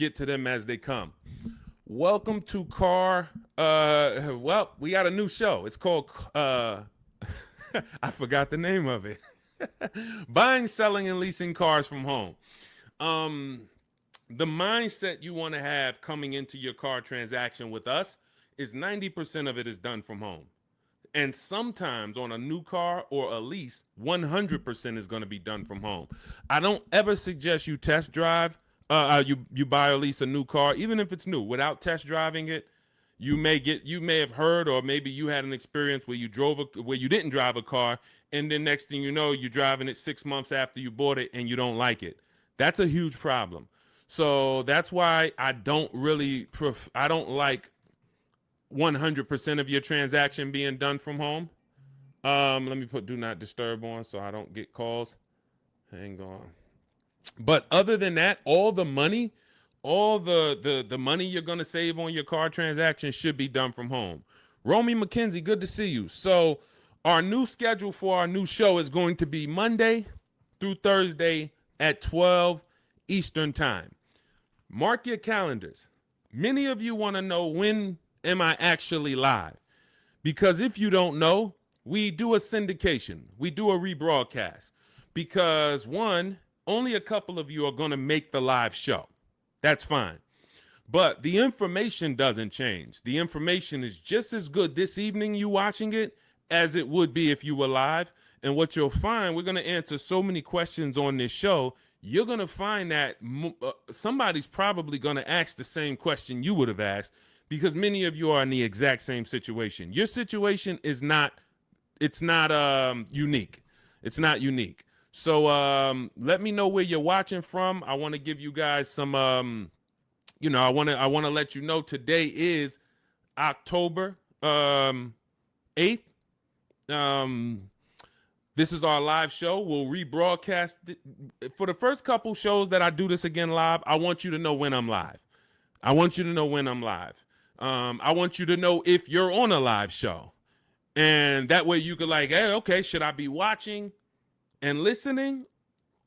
get to them as they come. Welcome to well, we got a new show. It's called I forgot the name of it. Buying, selling, and leasing cars from home. The mindset you want to have coming into your car transaction with us is 90% of it is done from home. And sometimes on a new car or a lease, 100% is going to be done from home. I don't ever suggest you test drive, you buy or lease a new car, even if it's new, without test driving it. You may have heard, or maybe you had an experience where you didn't drive a car, and then next thing you know, you're driving it 6 months after you bought it and you don't like it. That's a huge problem. So that's why I don't like 100% of your transaction being done from home. Let me put do not disturb on so I don't get calls. Hang on. But other than that, all the money you're going to save on your car transaction should be done from home. Romy McKenzie, good to see you. So our new schedule for our new show is going to be Monday through Thursday at 12 Eastern time. Mark your calendars. Many of you want to know, when am I actually live? Because if you don't know, we do a syndication. We do a rebroadcast. Because one, only a couple of you are going to make the live show. That's fine. But the information doesn't change. The information is just as good this evening you watching it as it would be if you were live. And what you'll find, we're going to answer so many questions on this show, you're going to find that somebody's probably going to ask the same question you would have asked, because many of you are in the exact same situation. Your situation is not unique. It's not unique. So let me know where you're watching from. I want to give you guys some, I want to let you know today is October 8th. This is our live show. We'll rebroadcast it. For the first couple shows that I do this again live, I want you to know when I'm live. I want you to know when I'm live. I want you to know if you're on a live show. And that way you could like, hey, okay, should I be watching and listening,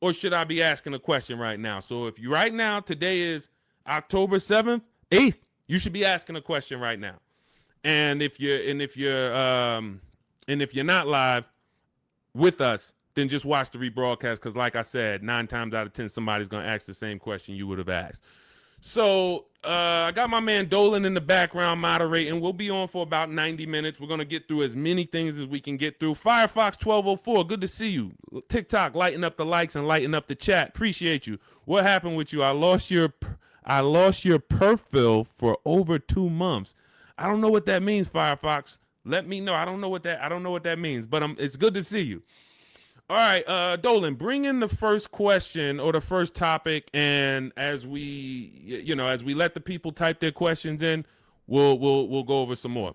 or should I be asking a question right now? So if you right now, today is October 7th, 8th, you should be asking a question right now. And if you're not live with us, then just watch the rebroadcast, because like I said, 9 times out of 10, somebody's going to ask the same question you would have asked. So I got my man Dolan in the background moderating. We'll be on for about 90 minutes. We're going to get through as many things as we can get through. Firefox 1204, good to see you. TikTok, lighten up the likes and lighten up the chat. Appreciate you. What happened with you? I lost your perfil for over 2 months. I don't know what that means, Firefox. Let me know. I don't know what that means, but it's good to see you. All right, Dolan, bring in the first question or the first topic, and as we let the people type their questions in, we'll go over some more.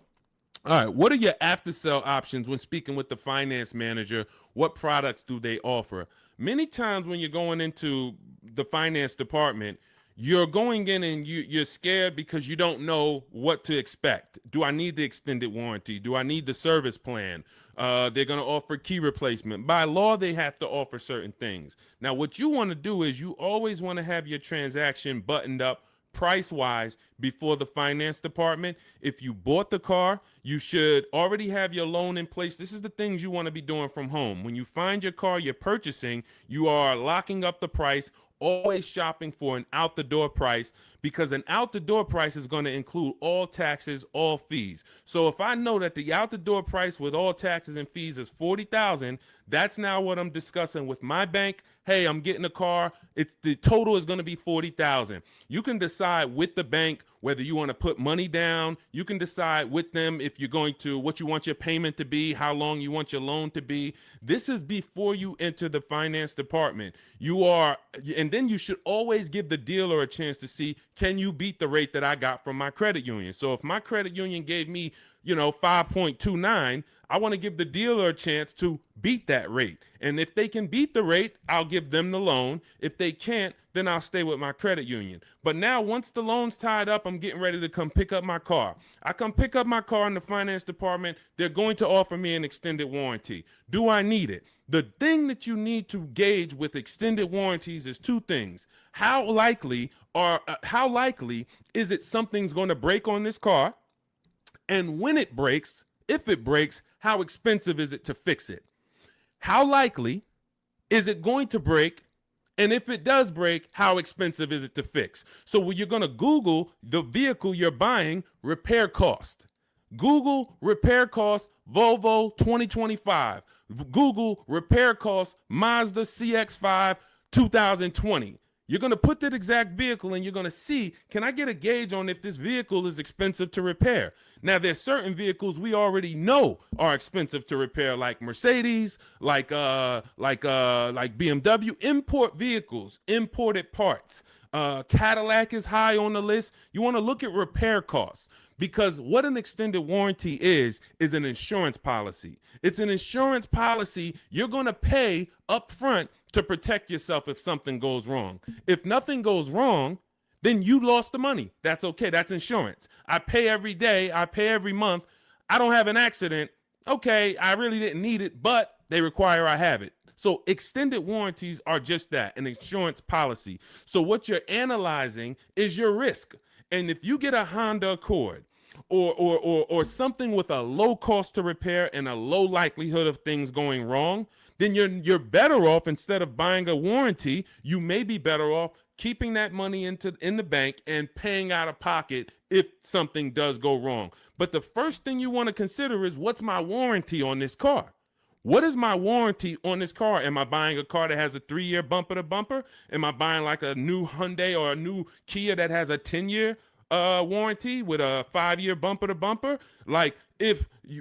All right, what are your after sale options when speaking with the finance manager? What products do they offer? Many times when you're going into the finance department, you're going in and you're scared because you don't know what to expect. Do I need the extended warranty? Do I need the service plan? They're going to offer key replacement. By law, they have to offer certain things. Now, what you want to do is you always want to have your transaction buttoned up price-wise before the finance department. If you bought the car, you should already have your loan in place. This is the things you want to be doing from home. When you find your car you're purchasing, you are locking up the price, always shopping for an out-the-door price, because an out-the-door price is going to include all taxes, all fees. So if I know that the out-the-door price with all taxes and fees is $40,000, that's now what I'm discussing with my bank. Hey, I'm getting a car. The total is going to be $40,000. You can decide with the bank whether you want to put money down. You can decide with them if you're going to, what you want your payment to be, how long you want your loan to be. This is before you enter the finance department. And then you should always give the dealer a chance to see, can you beat the rate that I got from my credit union? So if my credit union gave me 5.29, I want to give the dealer a chance to beat that rate. And if they can beat the rate, I'll give them the loan. If they can't, then I'll stay with my credit union. But now once the loan's tied up, I'm getting ready to come pick up my car. I come pick up my car in the finance department. They're going to offer me an extended warranty. Do I need it? The thing that you need to gauge with extended warranties is two things. How likely is it something's going to break on this car? And when it breaks, if it breaks, how expensive is it to fix it? How likely is it going to break? And if it does break, how expensive is it to fix? So when you're going to Google the vehicle you're buying, repair cost. Google repair cost Volvo 2025. Google repair cost Mazda CX-5 2020. You're going to put that exact vehicle and you're going to see, can I get a gauge on if this vehicle is expensive to repair? Now, there's certain vehicles we already know are expensive to repair, like Mercedes, like BMW, import vehicles, imported parts. Cadillac is high on the list. You want to look at repair costs, because what an extended warranty is an insurance policy. It's an insurance policy you're going to pay up front to protect yourself if something goes wrong. If nothing goes wrong, then you lost the money. That's okay. That's insurance. I pay every day. I pay every month. I don't have an accident. Okay, I really didn't need it, but they require I have it. So extended warranties are just that, an insurance policy. So what you're analyzing is your risk. And if you get a Honda Accord or something with a low cost to repair and a low likelihood of things going wrong, then you're better off, instead of buying a warranty, you may be better off keeping that money in the bank and paying out of pocket if something does go wrong. But the first thing you want to consider is, what's my warranty on this car? What is my warranty on this car? Am I buying a car that has a 3-year bumper to bumper? Am I buying like a new Hyundai or a new Kia that has a 10-year warranty with a 5-year bumper to bumper? Like,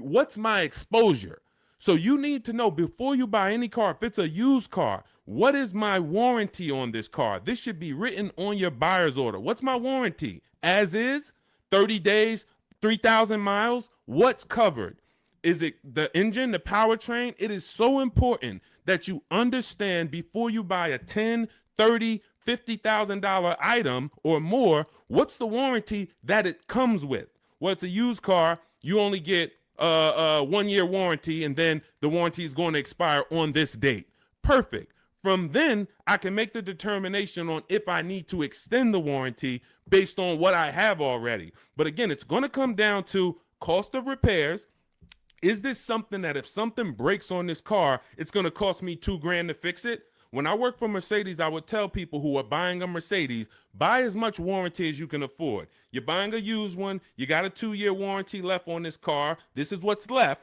what's my exposure? So you need to know before you buy any car, if it's a used car, what is my warranty on this car? This should be written on your buyer's order. What's my warranty? As is, 30 days, 3,000 miles, what's covered? Is it the engine, the powertrain? It is so important that you understand before you buy a $10, $30, $50,000 item or more, what's the warranty that it comes with? Well, it's a used car. You only get a 1-year warranty, and then the warranty is going to expire on this date. Perfect. From then, I can make the determination on if I need to extend the warranty based on what I have already. But again, it's going to come down to cost of repairs. Is this something that if something breaks on this car, it's going to cost me $2,000 to fix it? When I work for Mercedes, I would tell people who are buying a Mercedes, buy as much warranty as you can afford. You're buying a used one. You got a 2-year warranty left on this car. This is what's left.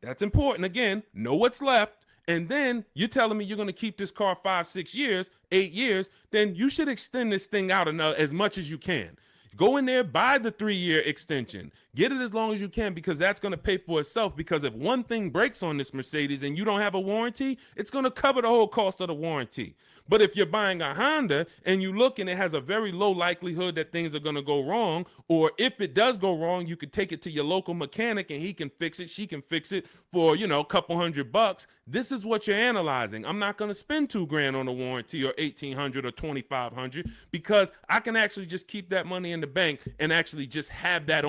That's important. Again, know what's left. And then you're telling me you're going to keep this car 5, 6 years, 8 years. Then you should extend this thing out as much as you can. Go in there, buy the 3-year extension. Get it as long as you can, because that's going to pay for itself. Because if one thing breaks on this Mercedes and you don't have a warranty, it's going to cover the whole cost of the warranty. But if you're buying a Honda and you look and it has a very low likelihood that things are going to go wrong, or if it does go wrong, you could take it to your local mechanic and he can fix it, she can fix it for, a couple $100. This is what you're analyzing. I'm not going to spend $2,000 on a warranty or $1,800 or $2,500, because I can actually just keep that money in the bank and actually just have that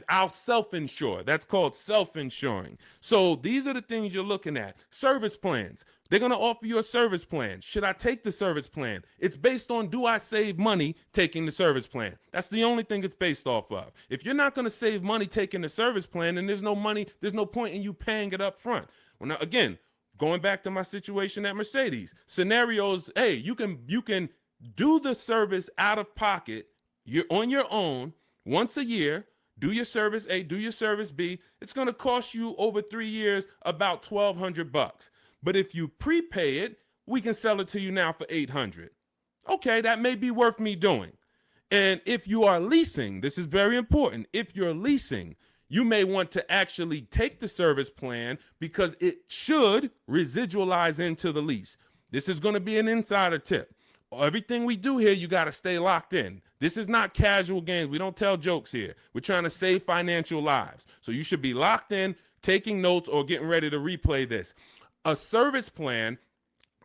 I'll self-insure. That's called self-insuring. So these are the things you're looking at. Service plans. They're going to offer you a service plan. Should I take the service plan? It's based on, do I save money taking the service plan? That's the only thing it's based off of. If you're not going to save money taking the service plan, then there's no point in you paying it up front. Well, now, again, going back to my situation at Mercedes, scenarios, hey, you can do the service out of pocket. You're on your own once a year. Do your service A, do your service B. It's going to cost you over 3 years about $1,200. But if you prepay it, we can sell it to you now for $800. Okay, that may be worth me doing. And if you are leasing, this is very important. If you're leasing, you may want to actually take the service plan, because it should residualize into the lease. This is going to be an insider tip. Everything we do here, you got to stay locked in. This is not casual games. We don't tell jokes here. We're trying to save financial lives. So you should be locked in, taking notes, or getting ready to replay this. A service plan,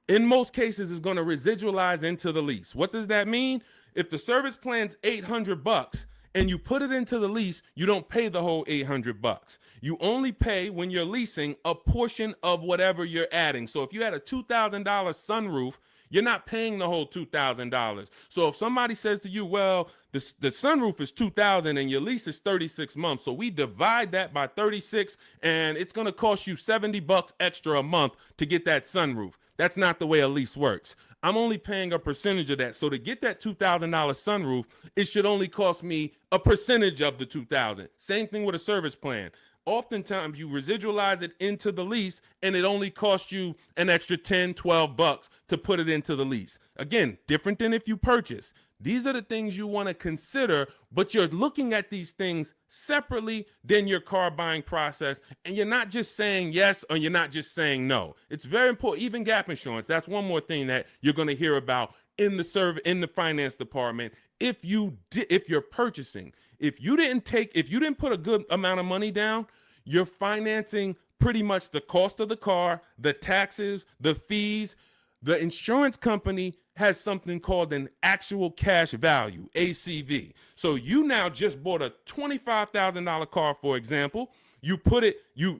in most cases, is going to residualize into the lease. What does that mean? If the service plan's $800 and you put it into the lease, you don't pay the whole $800. You only pay, when you're leasing, a portion of whatever you're adding. So if you had a $2,000 sunroof, you're not paying the whole $2,000. So if somebody says to you, well, the sunroof is $2,000 and your lease is 36 months, so we divide that by 36 and it's going to cost you $70 extra a month to get that sunroof. That's not the way a lease works. I'm only paying a percentage of that. So to get that $2,000 sunroof, it should only cost me a percentage of the $2,000. Same thing with a service plan. Oftentimes you residualize it into the lease and it only costs you an extra 10, 12 bucks to put it into the lease. Again, different than if you purchase. These are the things you want to consider, but you're looking at these things separately than your car buying process. And you're not just saying yes or you're not just saying no. It's very important. Even gap insurance. That's one more thing that you're going to hear about in the finance department. If you're purchasing, if you didn't put a good amount of money down, you're financing pretty much the cost of the car, the taxes, the fees. The insurance company has something called an actual cash value, ACV. So you now just bought a $25,000 car, for example. You put it, your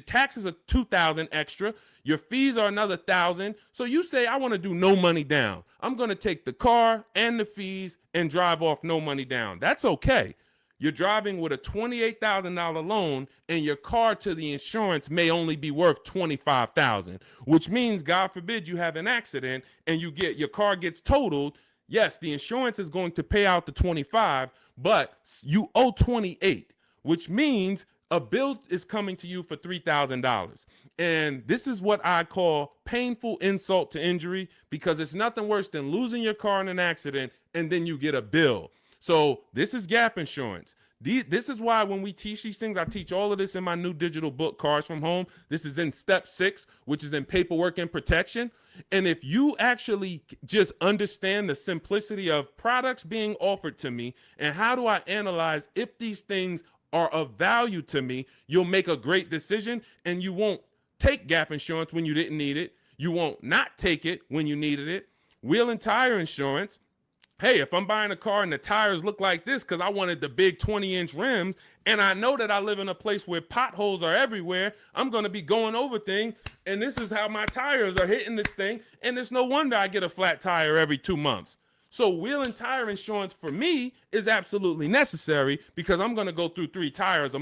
taxes are $2,000 extra. Your fees are another $1,000. So you say, I want to do no money down. I'm going to take the car and the fees and drive off no money down. That's okay. You're driving with a $28,000 loan and your car to the insurance may only be worth $25,000, which means, God forbid, you have an accident and your car gets totaled. Yes, the insurance is going to pay out the 25, but you owe 28, which means a bill is coming to you for $3,000. And this is what I call painful insult to injury, because it's nothing worse than losing your car in an accident and then you get a bill. So this is gap insurance. This is why when we teach these things, I teach all of this in my new digital book, Cars from Home. This is in step 6, which is in paperwork and protection. And if you actually just understand the simplicity of products being offered to me and how do I analyze if these things are of value to me, you'll make a great decision, and you won't take gap insurance when you didn't need it. You won't not take it when you needed it. Wheel and tire insurance. Hey, if I'm buying a car and the tires look like this because I wanted the big 20-inch rims, and I know that I live in a place where potholes are everywhere, I'm going to be going over things, and this is how my tires are hitting this thing, and it's no wonder I get a flat tire every 2 months. So wheel and tire insurance for me is absolutely necessary, because I'm going to go through 3 tires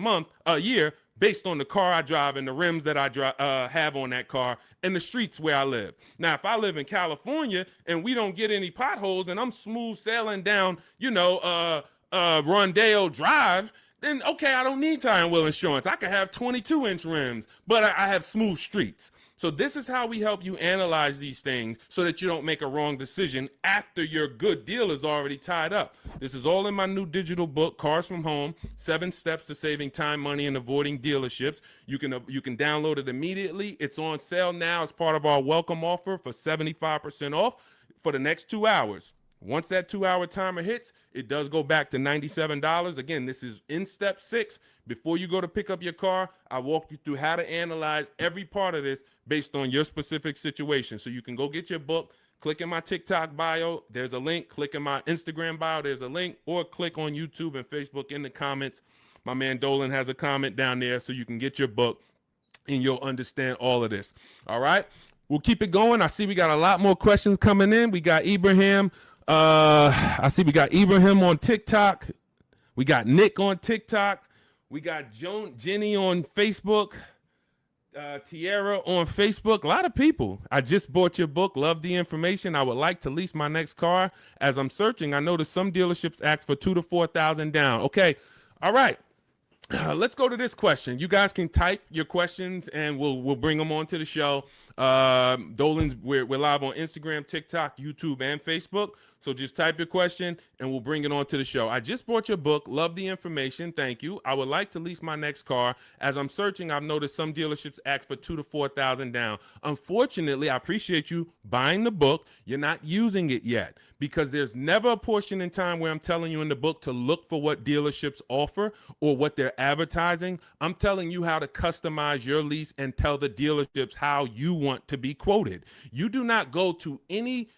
a year, based on the car I drive and the rims that I have on that car and the streets where I live. Now, if I live in California and we don't get any potholes and I'm smooth sailing down, Rondeo Drive, then okay, I don't need tire and wheel insurance. I could have 22-inch rims, but I have smooth streets. So this is how we help you analyze these things so that you don't make a wrong decision after your good deal is already tied up. This is all in my new digital book, Cars from Home, 7 Steps to Saving Time, Money, and Avoiding Dealerships. You can download it immediately. It's on sale now as part of our welcome offer for 75% off for the next 2 hours. Once that 2-hour timer hits, it does go back to $97. Again, this is in step 6. Before you go to pick up your car, I walk you through how to analyze every part of this based on your specific situation. So you can go get your book, click in my TikTok bio, there's a link, click in my Instagram bio, there's a link, or click on YouTube and Facebook in the comments. My man Dolan has a comment down there so you can get your book and you'll understand all of this. All right, we'll keep it going. I see we got a lot more questions coming in. We got Ibrahim. I see we got Ibrahim on TikTok. We got Nick on TikTok. We got Jenny on Facebook. Tierra on Facebook. A lot of people. I just bought your book. Love the information. I would like to lease my next car. As I'm searching, I noticed some dealerships ask for $2,000 to $4,000 down. Okay. All right. Let's go to this question. You guys can type your questions and we'll bring them onto the show. Dolan's, we're live on Instagram, TikTok, YouTube, and Facebook. So just type your question and we'll bring it on to the show. I just bought your book. Love the information. Thank you. I would like to lease my next car. As I'm searching, I've noticed some dealerships ask for $2,000 to $4,000 down. Unfortunately, I appreciate you buying the book. You're not using it yet because there's never a portion in time where I'm telling you in the book to look for what dealerships offer or what they're advertising. I'm telling you how to customize your lease and tell the dealerships how you want to be quoted. You do not go to any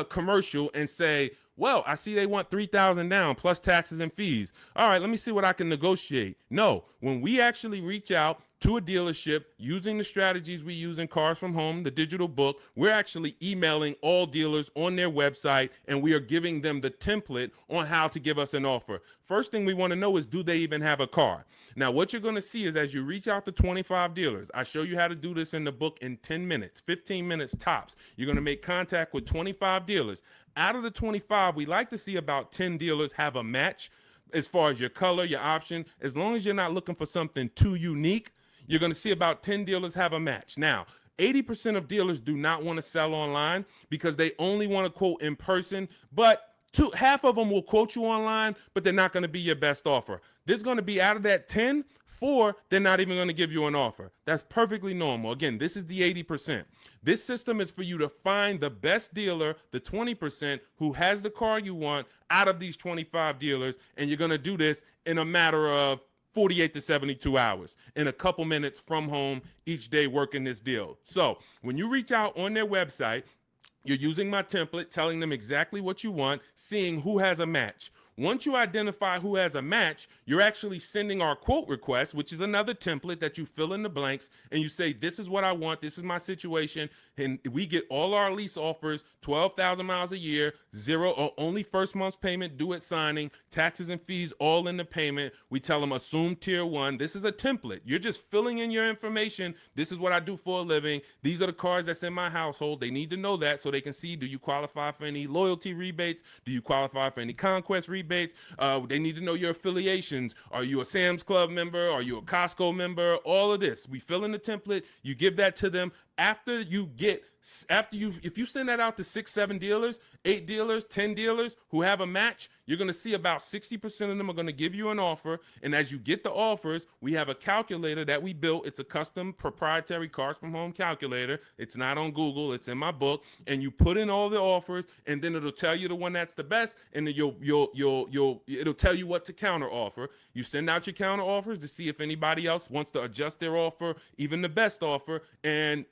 commercial and say, well, I see they want $3,000 down plus taxes and fees. All right, let me see what I can negotiate. No, when we actually reach out to a dealership using the strategies we use in Cars from Home, the digital book, we're actually emailing all dealers on their website and we are giving them the template on how to give us an offer. First thing we want to know is, do they even have a car? Now, what you're going to see is as you reach out to 25 dealers, I show you how to do this in the book in 10 minutes, 15 minutes tops. You're going to make contact with 25 dealers. Out of the 25, we like to see about 10 dealers have a match as far as your color, your option. As long as you're not looking for something too unique, you're going to see about 10 dealers have a match. Now, 80% of dealers do not want to sell online because they only want to quote in person, but half of them will quote you online, but they're not going to be your best offer. There's going to be, out of that 10, 4, they're not even going to give you an offer. That's perfectly normal. Again, this is the 80%. This system is for you to find the best dealer, the 20% who has the car you want out of these 25 dealers, and you're going to do this in a matter of 48 to 72 hours in a couple minutes from home each day working this deal. So when you reach out on their website, you're using my template, telling them exactly what you want, seeing who has a match. Once you identify who has a match, you're actually sending our quote request, which is another template that you fill in the blanks, and you say, this is what I want, this is my situation, and we get all our lease offers, 12,000 miles a year, zero or only first month's payment due at signing, taxes and fees all in the payment. We tell them assume tier 1. This is a template. You're just filling in your information. This is what I do for a living. These are the cars that's in my household. They need to know that so they can see, do you qualify for any loyalty rebates? Do you qualify for any conquest rebates? They need to know your affiliations. Are you a Sam's Club member? Are you a Costco member? All of this. We fill in the template. You give that to them. If you send that out to 6, 7 dealers, 8 dealers, 10 dealers who have a match, you're going to see about 60% of them are going to give you an offer. And as you get the offers, we have a calculator that we built. It's a custom proprietary Cars from Home calculator. It's not on Google. It's in my book. And you put in all the offers, and then it'll tell you the one that's the best. And then it'll tell you what to counter offer. You send out your counter offers to see if anybody else wants to adjust their offer, even the best offer. And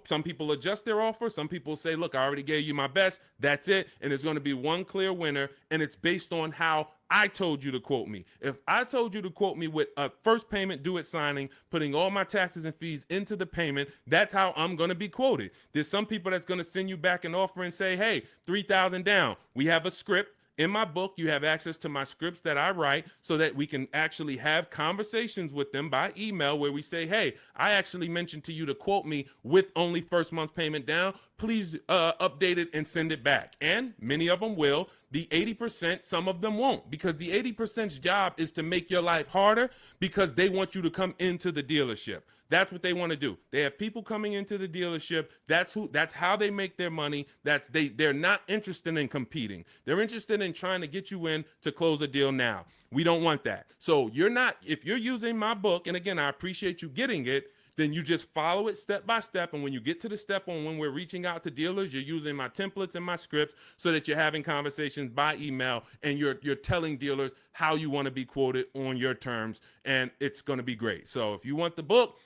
some people adjust their offer. Some people say, look, I already gave you my best. That's it. And there's going to be one clear winner. And it's based on how I told you to quote me. If I told you to quote me with a first payment due at signing, putting all my taxes and fees into the payment, that's how I'm going to be quoted. There's some people that's going to send you back an offer and say, hey, 3,000 down. We have a script. In my book, you have access to my scripts that I write so that we can actually have conversations with them by email where we say, hey, I actually mentioned to you to quote me with only first month's payment down. Please update it and send it back. And many of them will. The 80%, some of them won't, because the 80%'s job is to make your life harder because they want you to come into the dealership. That's what they want to do. They have people coming into the dealership. That's how they make their money. They're not interested in competing. They're interested in trying to get you in to close a deal now. We don't want that. So if you're using my book, and again, I appreciate you getting it, then you just follow it step by step. And when you get to the step on when we're reaching out to dealers, you're using my templates and my scripts so that you're having conversations by email and you're telling dealers how you want to be quoted on your terms. And it's going to be great. So if you want the book,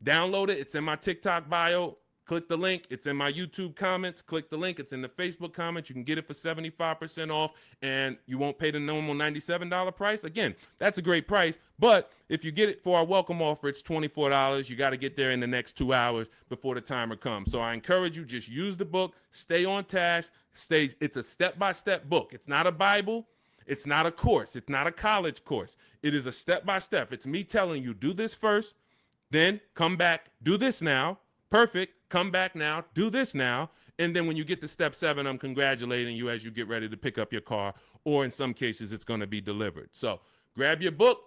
download it. It's in my TikTok bio. Click the link. It's in my YouTube comments. Click the link. It's in the Facebook comments. You can get it for 75% off, and you won't pay the normal $97 price. Again, that's a great price, but if you get it for our welcome offer, it's $24. You got to get there in the next 2 hours before the timer comes. So I encourage you, just use the book. Stay on task. It's a step-by-step book. It's not a Bible. It's not a course. It's not a college course. It is a step-by-step. It's me telling you, do this first, then come back, do this now. Perfect. Come back now. Do this now. And then when you get to step 7, I'm congratulating you as you get ready to pick up your car, or in some cases, it's going to be delivered. So grab your book,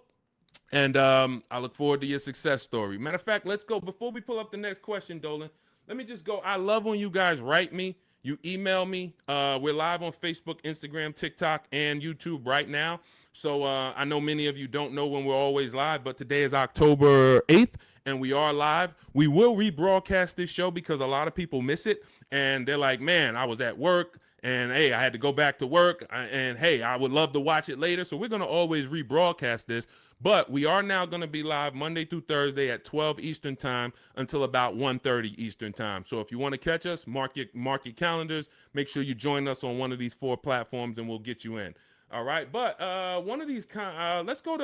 and I look forward to your success story. Matter of fact, let's go. Before we pull up the next question, Dolan, let me just go. I love when you guys write me. You email me. We're live on Facebook, Instagram, TikTok, and YouTube right now. So I know many of you don't know when we're always live, but today is October 8th, and we are live. We will rebroadcast this show because a lot of people miss it, and they're like, man, I was at work, and hey, I had to go back to work, and hey, I would love to watch it later. So we're going to always rebroadcast this. But we are now going to be live Monday through Thursday at 12 Eastern time until about 1:30 Eastern time. So if you want to catch us, mark your calendars. Make sure you join us on one of these 4 platforms, and we'll get you in. All right. But one of these, let's go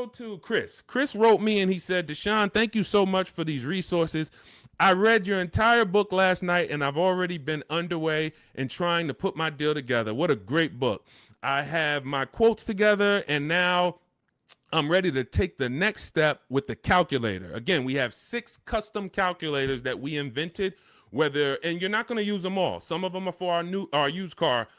to Chris. Chris wrote me and he said, Deshone, thank you so much for these resources. I read your entire book last night, and I've already been underway in trying to put my deal together. What a great book. I have my quotes together, and now I'm ready to take the next step with the calculator. Again, we have 6 custom calculators that we invented, and you're not going to use them all. Some of them are for our used car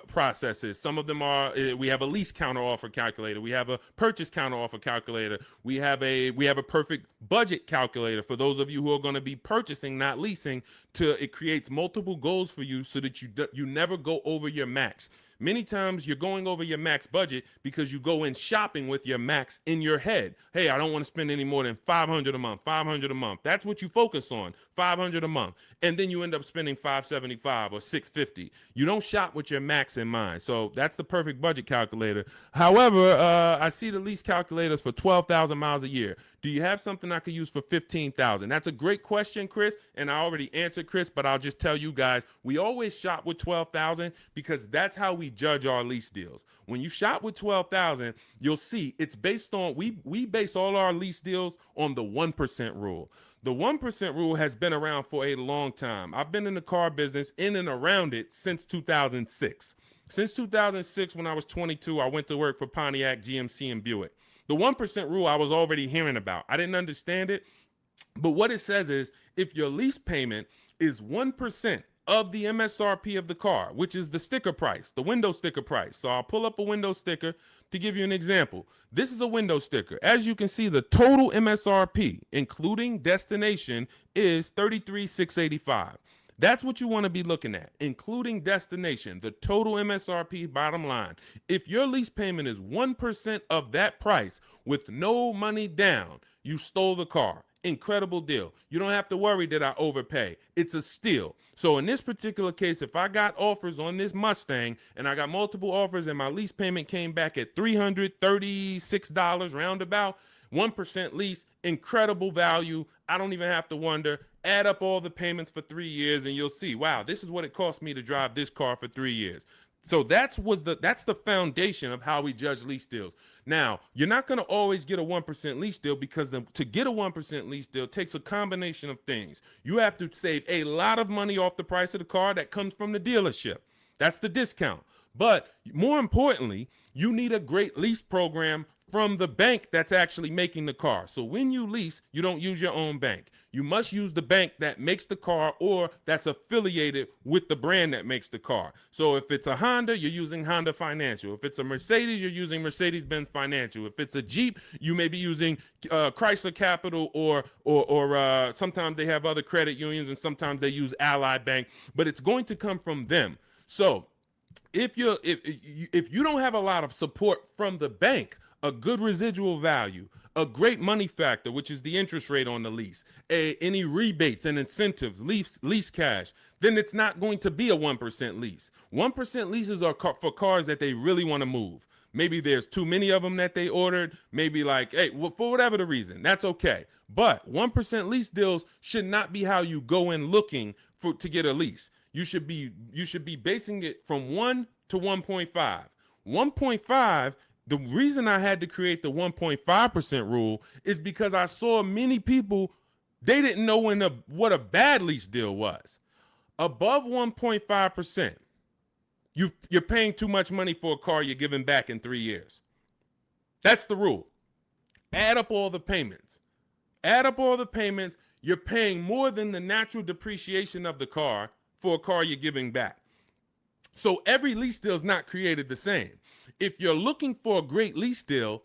processes. Some of them are, we have a lease counter offer calculator. We have a purchase counter offer calculator. We have a perfect budget calculator for those of you who are going to be purchasing, not leasing. It creates multiple goals for you so that you never go over your max. Many times you're going over your max budget because you go in shopping with your max in your head. Hey, I don't want to spend any more than $500 a month, $500 a month. That's what you focus on, $500 a month. And then you end up spending $575 or $650. You don't shop with your max in mind. So that's the perfect budget calculator. However, I see the lease calculators for 12,000 miles a year. Do you have something I could use for 15,000? That's a great question, Chris, and I already answered Chris, but I'll just tell you guys, we always shop with 12,000 because that's how we judge our lease deals. When you shop with 12,000, you'll see it's based on, we base all our lease deals on the 1% rule. The 1% rule has been around for a long time. I've been in the car business in and around it since 2006. Since 2006, when I was 22, I went to work for Pontiac, GMC, and Buick. The 1% rule I was already hearing about. I didn't understand it, but what it says is if your lease payment is 1% of the MSRP of the car, which is the sticker price, the window sticker price. So I'll pull up a window sticker to give you an example. This is a window sticker. As you can see, the total MSRP, including destination, is $33,685. That's what you want to be looking at, including destination, the total MSRP bottom line. If your lease payment is 1% of that price with no money down, you stole the car. Incredible deal. You don't have to worry that I overpay. It's a steal. So in this particular case, if I got offers on this Mustang and I got multiple offers and my lease payment came back at $336 roundabout, 1% lease, incredible value. I don't even have to wonder. Add up all the payments for 3 years and you'll see, wow, this is what it cost me to drive this car for 3 years. So that's the foundation of how we judge lease deals. Now, you're not going to always get a 1% lease deal because to get a 1% lease deal takes a combination of things. You have to save a lot of money off the price of the car that comes from the dealership. That's the discount. But more importantly, you need a great lease program from the bank that's actually making the car. So when you lease, you don't use your own bank. You must use the bank that makes the car or that's affiliated with the brand that makes the car. So if it's a Honda, you're using Honda Financial. If it's a Mercedes, you're using Mercedes-Benz Financial. If it's a Jeep, you may be using Chrysler Capital or sometimes they have other credit unions and sometimes they use Ally Bank, but it's going to come from them. So if you don't have a lot of support from the bank, a good residual value, a great money factor, which is the interest rate on the lease, any rebates and incentives, lease cash, then it's not going to be a 1% lease. 1% leases are for cars that they really want to move. Maybe there's too many of them that they ordered. Maybe like, hey, well, for whatever the reason, that's okay. But 1% lease deals should not be how you go in looking to get a lease. You should be basing it from 1 to 1.5. 1.5. The reason I had to create the 1.5% rule is because I saw many people, they didn't know what a bad lease deal was. Above 1.5%, you're paying too much money for a car you're giving back in 3 years. That's the rule. Add up all the payments. You're paying more than the natural depreciation of the car for a car you're giving back. So every lease deal is not created the same. If you're looking for a great lease deal,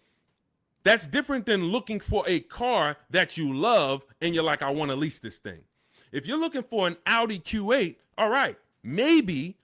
That's different than looking for a car that you love and you're like, I want to lease this thing. If you're looking for an Audi Q8, all right, maybe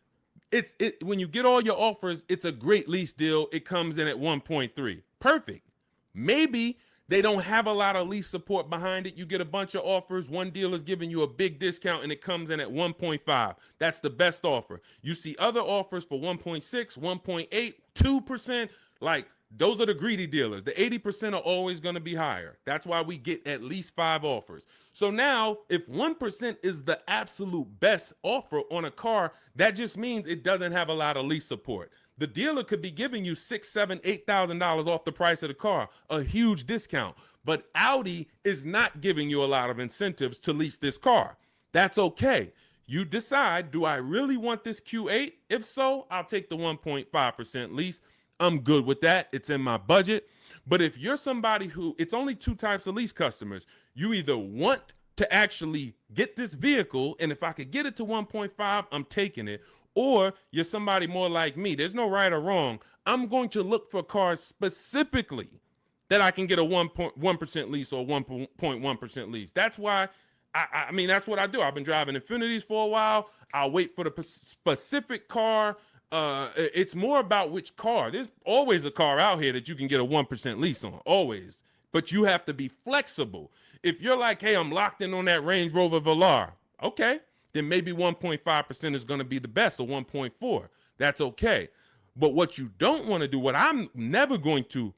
when you get all your offers, it's a great lease deal. It comes in at 1.3. Perfect. Maybe they don't have a lot of lease support behind it. You get a bunch of offers. One deal is giving you a big discount and it comes in at 1.5. That's the best offer. You see other offers for 1.6, 1.8, 2%. Like, those are the greedy dealers. The 80% are always going to be higher. That's why we get at least 5 offers. So now, if 1% is the absolute best offer on a car, that just means it doesn't have a lot of lease support. The dealer could be giving you $6,000, $7,000, $8,000 off the price of the car, a huge discount. But Audi is not giving you a lot of incentives to lease this car. That's okay. You decide, do I really want this Q8? If so, I'll take the 1.5% lease. I'm good with that. It's in my budget. But if you're somebody who, it's only 2 types of lease customers. You either want to actually get this vehicle, and if I could get it to 1.5, I'm taking it. Or you're somebody more like me. There's no right or wrong. I'm going to look for cars specifically that I can get a 1% lease or 1.1% lease. That's why, I mean, that's what I do. I've been driving Infinities for a while. I'll wait for the specific car. It's more about which car. There's always a car out here that you can get a 1% lease on, always. But you have to be flexible. If you're like, hey, I'm locked in on that Range Rover Velar, okay, then maybe 1.5% is going to be the best, or 1.4. That's okay. But what you don't want to do, what I'm never going to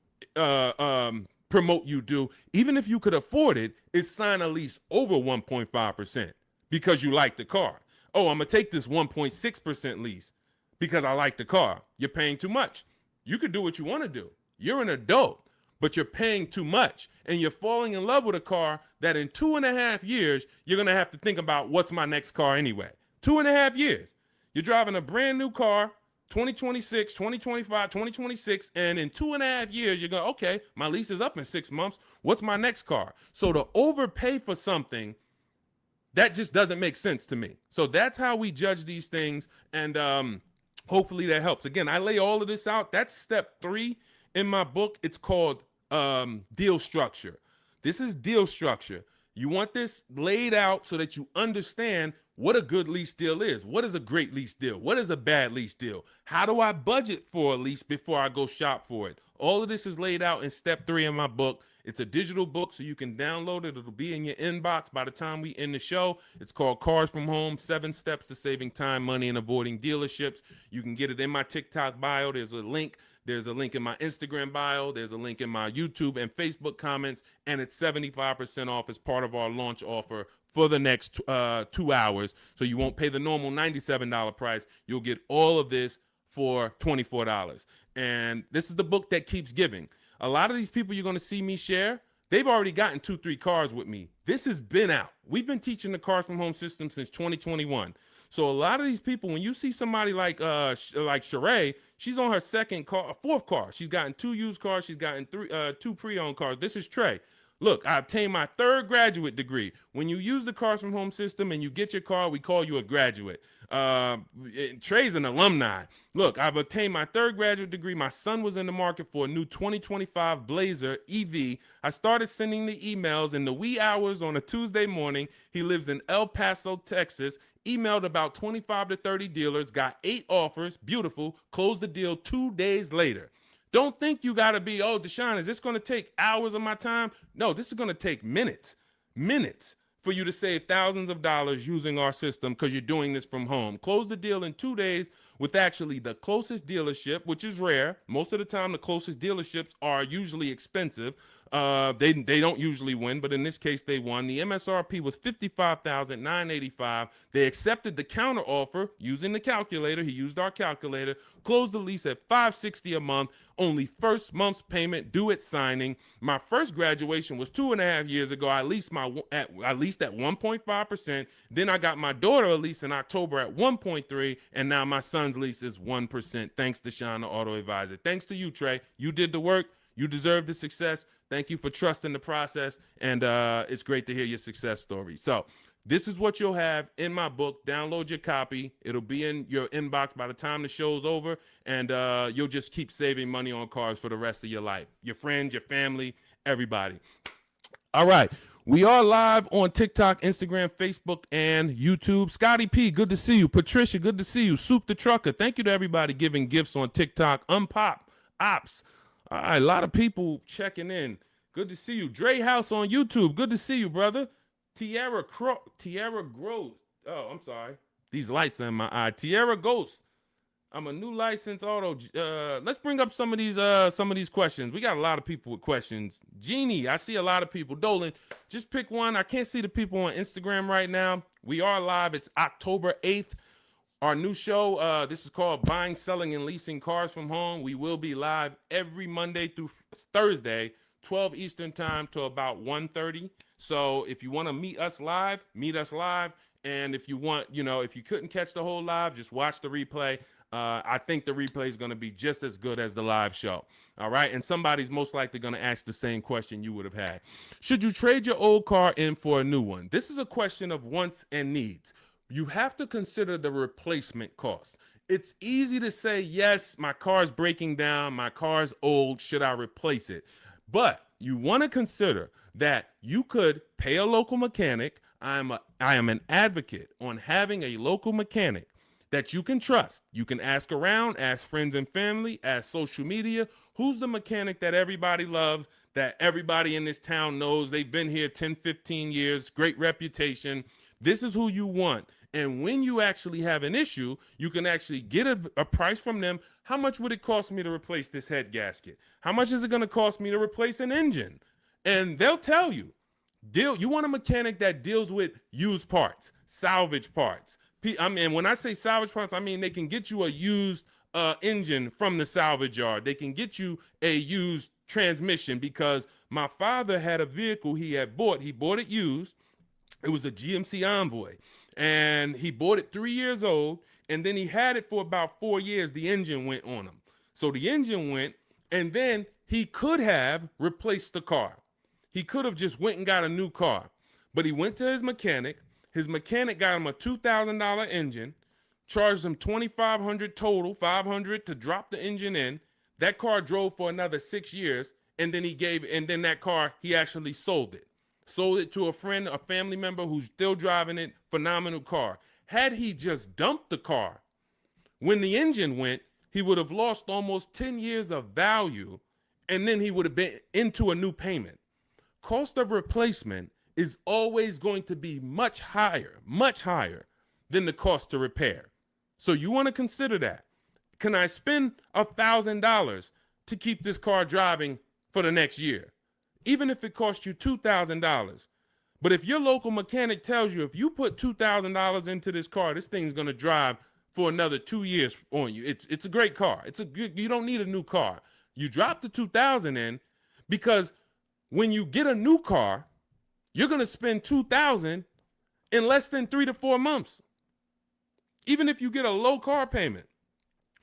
promote you do, even if you could afford it, is sign a lease over 1.5% because you like the car. Oh, I'm going to take this 1.6% lease because I like the car. You're paying too much. You could do what you want to do. You're an adult, but you're paying too much. And you're falling in love with a car that in 2.5 years, you're going to have to think about, what's my next car anyway? 2.5 years. You're driving a brand new car, 2026, 2025, 2026, and in 2.5 years, you're going, okay, my lease is up in 6 months. What's my next car? So to overpay for something, that just doesn't make sense to me. So that's how we judge these things. And hopefully that helps. Again, I lay all of this out. That's step 3 in my book. It's called deal structure. This is deal structure. You want this laid out so that you understand what a good lease deal is. What is a great lease deal? What is a bad lease deal? How do I budget for a lease before I go shop for it? All of this is laid out in step 3 in my book. It's a digital book, so you can download it. It'll be in your inbox by the time we end the show. It's called Cars from Home, 7 Steps to Saving Time, Money, and Avoiding Dealerships. You can get it in my TikTok bio. There's a link. There's a link in my Instagram bio. There's a link in my YouTube and Facebook comments. And it's 75% off as part of our launch offer for the next 2 hours. So you won't pay the normal $97 price. You'll get all of this for $24. And this is the book that keeps giving. A lot of these people you're going to see me share, they've already gotten 2-3 cars with me. This has been out. We've been teaching the Cars from Home system since 2021. So a lot of these people, when you see somebody like Sheree, she's on her 4th car. She's gotten 2 used cars. She's gotten 2 pre-owned cars. This is Trey. Look, I obtained my 3rd graduate degree. When you use the Cars from Home system and you get your car, we call you a graduate. Trey's an alumni. Look, I've obtained my 3rd graduate degree. My son was in the market for a new 2025 Blazer EV. I started sending the emails in the wee hours on a Tuesday morning. He lives in El Paso, Texas. Emailed about 25 to 30 dealers, got 8 offers. Beautiful. Closed the deal 2 days later. Don't think you got to be, oh, Deshone, is this going to take hours of my time? No, this is going to take minutes for you to save thousands of dollars using our system because you're doing this from home. Close the deal in 2 days with actually the closest dealership, which is rare. Most of the time, the closest dealerships are usually expensive. They don't usually win, but in this case, they won. The MSRP was $55,985. They accepted the counter offer using the calculator. He used our calculator. Closed the lease at $560 a month. Only first month's payment due at signing. My first graduation was 2.5 years ago. I leased at 1.5%. Then I got my daughter a lease in October at 1.3%, and now my son's lease is 1%. Thanks, Deshone the Auto Advisor. Thanks to you, Trey. You did the work. You deserve the success. Thank you for trusting the process, and it's great to hear your success story. So This is what you'll have in my book. Download your copy. It'll be in your inbox by the time the show's over, and you'll just keep saving money on cars for the rest of your life. Your friends, your family, everybody. All right. We are live on TikTok, Instagram, Facebook, and YouTube. Scotty P, good to see you. Patricia, good to see you. Soup the Trucker, thank you to everybody giving gifts on TikTok. Unpop, Ops. All right, a lot of people checking in. Good to see you. Dre House on YouTube, good to see you, brother. Tierra Gross. Oh, I'm sorry. These lights are in my eye. Tierra Ghost. I'm a new licensed auto. Let's bring up some of these questions. We got a lot of people with questions. Jeannie, I see a lot of people. Dolan, just pick one. I can't see the people on Instagram right now. We are live. It's October 8th. Our new show, this is called Buying, Selling, and Leasing Cars from Home. We will be live every Monday through Thursday, 12 Eastern time to about 1:30. So if you want to meet us live, meet us live. And if you want, if you couldn't catch the whole live, just watch the replay. I think the replay is going to be just as good as the live show. All right. And somebody's most likely going to ask the same question you would have had. Should you trade your old car in for a new one? This is a question of wants and needs. You have to consider the replacement cost. It's easy to say, yes, my car's breaking down. My car's old. Should I replace it? But you want to consider that you could pay a local mechanic. I am an advocate on having a local mechanic that you can trust. You can ask around, ask friends and family, ask social media. Who's the mechanic that everybody loves, that everybody in this town knows? They've been here 10, 15 years, great reputation. This is who you want. And when you actually have an issue, you can actually get a price from them. How much would it cost me to replace this head gasket? How much is it going to cost me to replace an engine? And they'll tell you. You want a mechanic that deals with used parts, salvage parts. I mean, when I say salvage parts, I mean they can get you a used engine from the salvage yard. They can get you a used transmission, because my father had a vehicle he had bought. He bought it used. It was a GMC Envoy, and he bought it 3 years old, and then he had it for about 4 years. The engine went on him. So the engine went, and then he could have replaced the car. He could have just went and got a new car, but he went to his mechanic. His mechanic got him a $2,000 engine, charged him $2,500 total, $500 to drop the engine in. That car drove for another 6 years, and then then that car, he actually sold it. Sold it to a friend, a family member who's still driving it. Phenomenal car. Had he just dumped the car when the engine went, he would have lost almost 10 years of value, and then he would have been into a new payment. Cost of replacement is always going to be much higher than the cost to repair. So you want to consider that. Can I spend $1,000 to keep this car driving for the next year? Even if it costs you $2,000. But if your local mechanic tells you, if you put $2,000 into this car, this thing's going to drive for another 2 years on you. It's a great car. You don't need a new car. You drop the $2,000 in, because when you get a new car, you're going to spend $2,000 in less than 3 to 4 months. Even if you get a low car payment,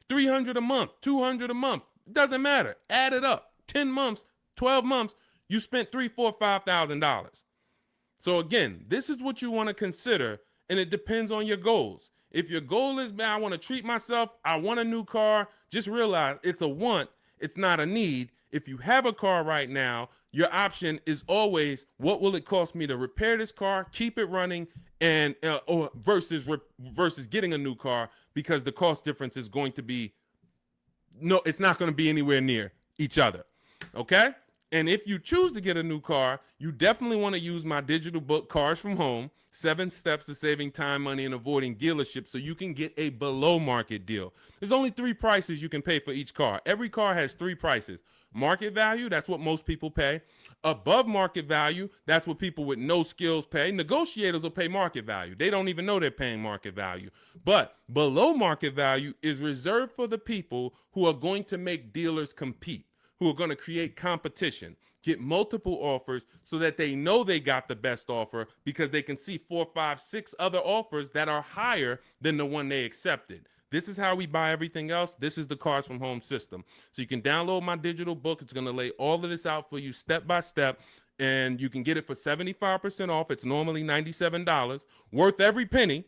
$300 a month, $200 a month, it doesn't matter. Add it up. 10 months, 12 months, you spent $3,000, $4,000, $5,000. So again, this is what you want to consider, and it depends on your goals. If your goal is, man, I want to treat myself, I want a new car, just realize it's a want, it's not a need. If you have a car right now, your option is always, what will it cost me to repair this car, keep it running, and versus getting a new car, because the cost difference is going to be, it's not going to be anywhere near each other. Okay? And if you choose to get a new car, you definitely want to use my digital book, Cars from Home, 7 Steps to Saving Time, Money, and Avoiding Dealerships, so you can get a below market deal. There's only 3 prices you can pay for each car. Every car has 3 prices. Market value, that's what most people pay. Above market value, that's what people with no skills pay. Negotiators will pay market value. They don't even know they're paying market value. But below market value is reserved for the people who are going to make dealers compete, who are going to create competition, get multiple offers so that they know they got the best offer, because they can see 4, 5, 6 other offers that are higher than the one they accepted. This is how we buy everything else. This is the Cars from Home system. So you can download my digital book. It's going to lay all of this out for you step by step. and you can get it for 75% off. It's normally $97, worth every penny.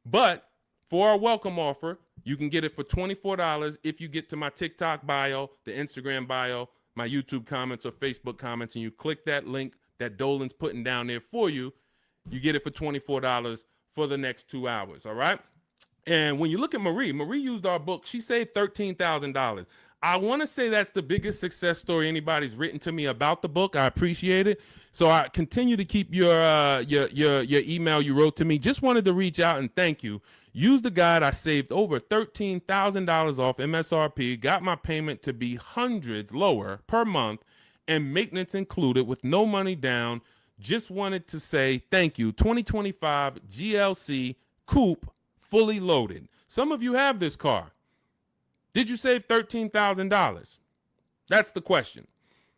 But for our welcome offer, you can get it for $24 if you get to my TikTok bio, the Instagram bio, my YouTube comments or Facebook comments, and you click that link that Dolan's putting down there for you. You get it for $24 for the next 2 hours, all right? And when you look at Marie used our book. She saved $13,000. I want to say that's the biggest success story anybody's written to me about the book. I appreciate it. So I continue to keep your email you wrote to me. Just wanted to reach out and thank you. Use the guide. I saved over $13,000 off MSRP, got my payment to be hundreds lower per month, and maintenance included with no money down. Just wanted to say thank you. 2025 GLC Coupe, fully loaded. Some of you have this car. Did you save $13,000? That's the question.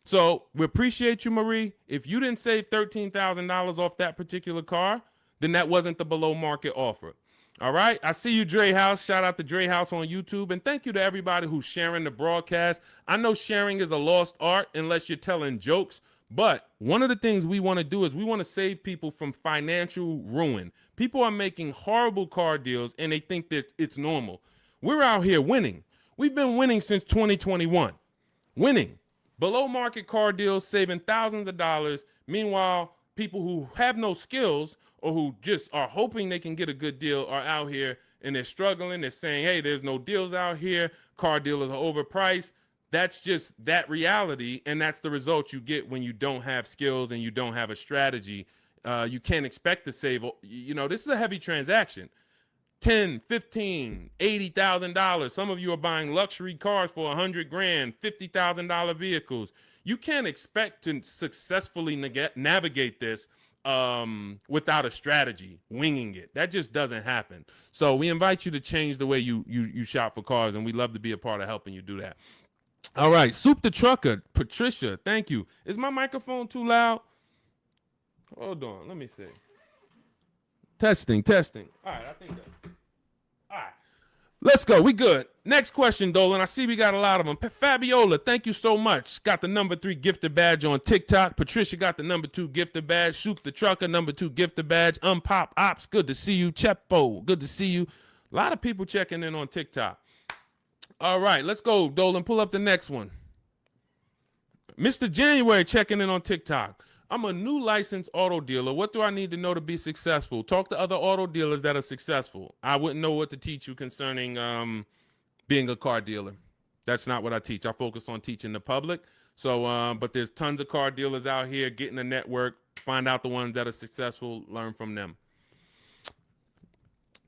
So we appreciate you, Marie. If you didn't save $13,000 off that particular car, then that wasn't the below market offer. All right. I see you, Dre House. Shout out to Dre House on YouTube. And thank you to everybody who's sharing the broadcast. I know sharing is a lost art unless you're telling jokes. But one of the things we want to do is we want to save people from financial ruin. People are making horrible car deals and they think that it's normal. We're out here winning. We've been winning since 2021. Winning. Below market car deals, saving thousands of dollars. Meanwhile, people who have no skills or who just are hoping they can get a good deal are out here and they're struggling. They're saying, hey, there's no deals out here. Car dealers are overpriced. That's just that reality, and that's the result you get when you don't have skills and you don't have a strategy. You can't expect to save. You know, this is a heavy transaction. $10, $15, $80,000. Some of you are buying luxury cars for $100,000, $50,000 vehicles. You can't expect to successfully navigate this without a strategy, winging it. That just doesn't happen. So we invite you to change the way you shop for cars, and we'd love to be a part of helping you do that. All right, Soup the Trucker, Patricia, thank you. Is my microphone too loud? Hold on, let me see. Testing. All right, I think that's... All right, let's go. We good. Next question, Dolan. I see we got a lot of them. Fabiola, thank you so much. Got the #3 gifted badge on TikTok. Patricia got the #2 gifted badge. Soup the Trucker, #2 gifted badge. Unpop Ops, good to see you. Chepo, good to see you. A lot of people checking in on TikTok. All right, let's go, Dolan. Pull up the next one. Mr. January checking in on TikTok. I'm a new licensed auto dealer. What do I need to know to be successful? Talk to other auto dealers that are successful. I wouldn't know what to teach you concerning being a car dealer. That's not what I teach. I focus on teaching the public. So, but there's tons of car dealers out here. Get in a network. Find out the ones that are successful. Learn from them.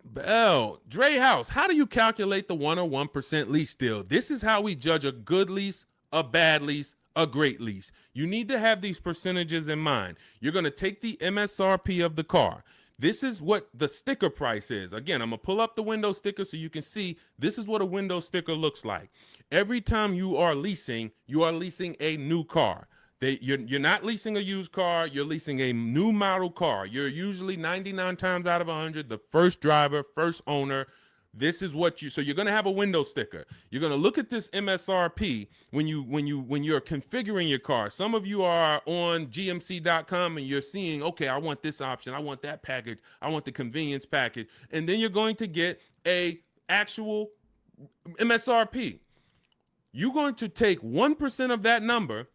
Bell, Dre House, how do you calculate the 101% lease deal? This is how we judge a good lease, a bad lease, a great lease. You need to have these percentages in mind. You're going to take the MSRP of the car. This is what the sticker price is. Again, I'm going to pull up the window sticker so you can see this is what a window sticker looks like. Every time you are leasing a new car. You're not leasing a used car. You're leasing a new model car. You're usually 99 times out of 100 the first driver, first owner. This is what so you're going to have a window sticker. You're going to look at this MSRP when you're configuring your car. Some of you are on gmc.com and you're seeing, okay, I want this option. I want that package. I want the convenience package. And then you're going to get a actual MSRP. You're going to take 1% of that number,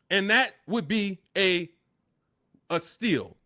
and that would be a steal.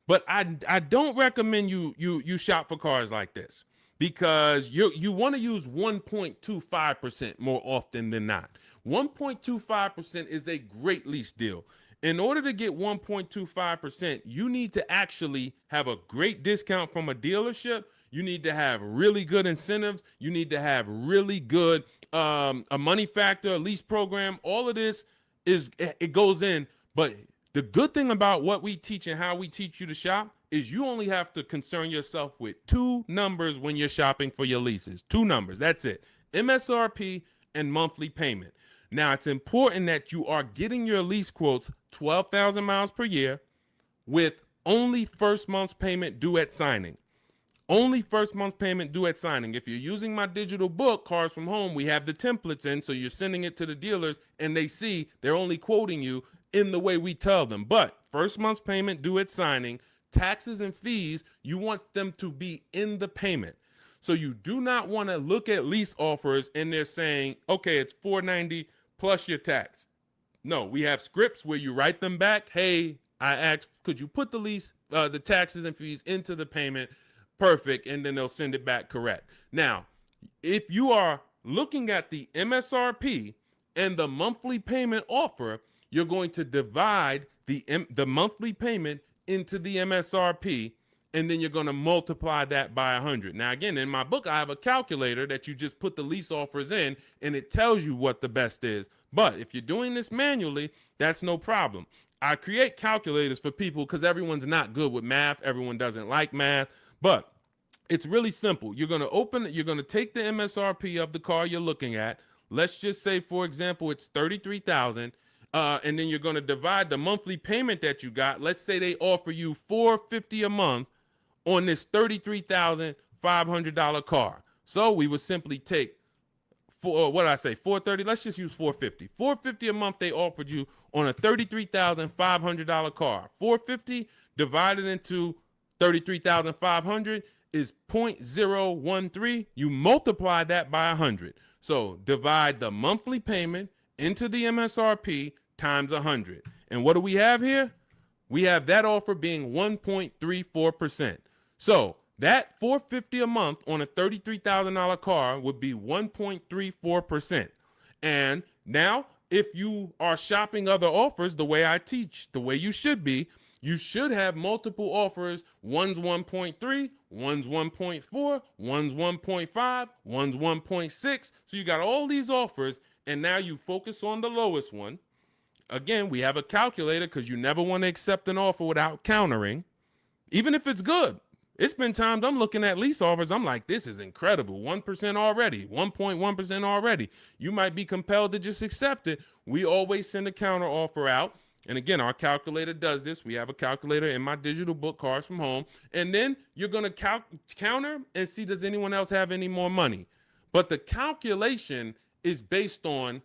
But I don't recommend you shop for cars like this, because you want to use 1.25% more often than not. 1.25% is a great lease deal. In order to get 1.25%, you need to actually have a great discount from a dealership. You need to have really good incentives. You need to have really good a money factor, a lease program. All of this it goes in. But the good thing about what we teach and how we teach you to shop is you only have to concern yourself with 2 numbers when you're shopping for your leases. 2 numbers. That's it. MSRP and monthly payment. Now, it's important that you are getting your lease quotes 12,000 miles per year with only first month's payment due at signing. Only first month's payment due at signing. If you're using my digital book, Cars from Home, we have the templates in, so you're sending it to the dealers and they see they're only quoting you in the way we tell them. But first month's payment due at signing, taxes and fees, you want them to be in the payment. So you do not want to look at lease offers and they're saying, okay, it's $490 plus your tax. No, we have scripts where you write them back. Hey, I asked, could you put the lease, the taxes and fees into the payment? Perfect. And then they'll send it back correct. Now, if you are looking at the MSRP and the monthly payment offer, you're going to divide the monthly payment into the MSRP, and then you're going to multiply that by 100. Now, again, in my book, I have a calculator that you just put the lease offers in, and it tells you what the best is. But if you're doing this manually, that's no problem. I create calculators for people because everyone's not good with math. Everyone doesn't like math, but it's really simple. You're going to take the MSRP of the car you're looking at. Let's just say, for example, it's $33,000. And then you're going to divide the monthly payment that you got. Let's say they offer you $450 a month on this $33,500 car. So we would simply take $430. Let's just use $450. $450 a month they offered you on a $33,500 car. $450 divided into $33,500 is 0.013. You multiply that by 100. So divide the monthly payment into the MSRP times 100. And what do we have here? We have that offer being 1.34%. So that $450 a month on a $33,000 car would be 1.34%. And now, if you are shopping other offers the way I teach, the way you should be, you should have multiple offers. One's 1.3, one's 1.4, one's 1.5, one's 1.6. So you got all these offers, and now you focus on the lowest one. Again, we have a calculator because you never want to accept an offer without countering, even if it's good. It's been times I'm looking at lease offers. I'm like, this is incredible. 1% already, 1.1% already. You might be compelled to just accept it. We always send a counter offer out. And again, our calculator does this. We have a calculator in my digital book, Cars from Home. And then you're going to counter and see, does anyone else have any more money? But the calculation is based on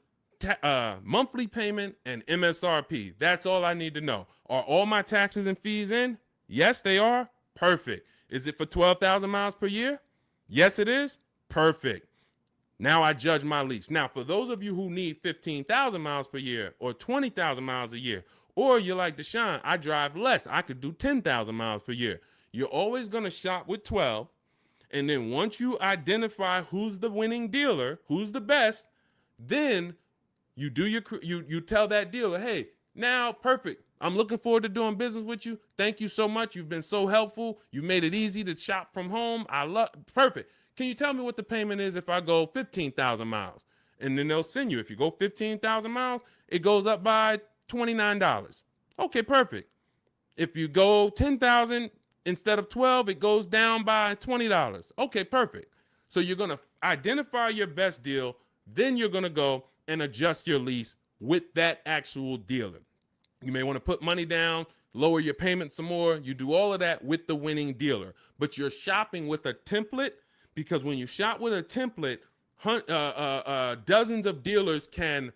monthly payment and MSRP. That's all I need to know. Are all my taxes and fees in? Yes, they are. Perfect. Is it for 12,000 miles per year? Yes, it is. Perfect. Now I judge my lease. Now, for those of you who need 15,000 miles per year or 20,000 miles a year, or you're like Deshone, I drive less. I could do 10,000 miles per year. You're always going to shop with 12. And then once you identify who's the winning dealer, who's the best, then you do you tell that dealer, hey, now perfect. I'm looking forward to doing business with you. Thank you so much. You've been so helpful. You made it easy to shop from home. Perfect. Can you tell me what the payment is if I go 15,000 miles? And then they'll send you. If you go 15,000 miles, it goes up by $29. Okay, perfect. If you go 10,000 instead of 12, it goes down by $20. Okay, perfect. So you're going to identify your best deal. Then you're going to go and adjust your lease with that actual dealer. You may want to put money down, lower your payment some more. You do all of that with the winning dealer. But you're shopping with a template, because when you shop with a template, dozens of dealers can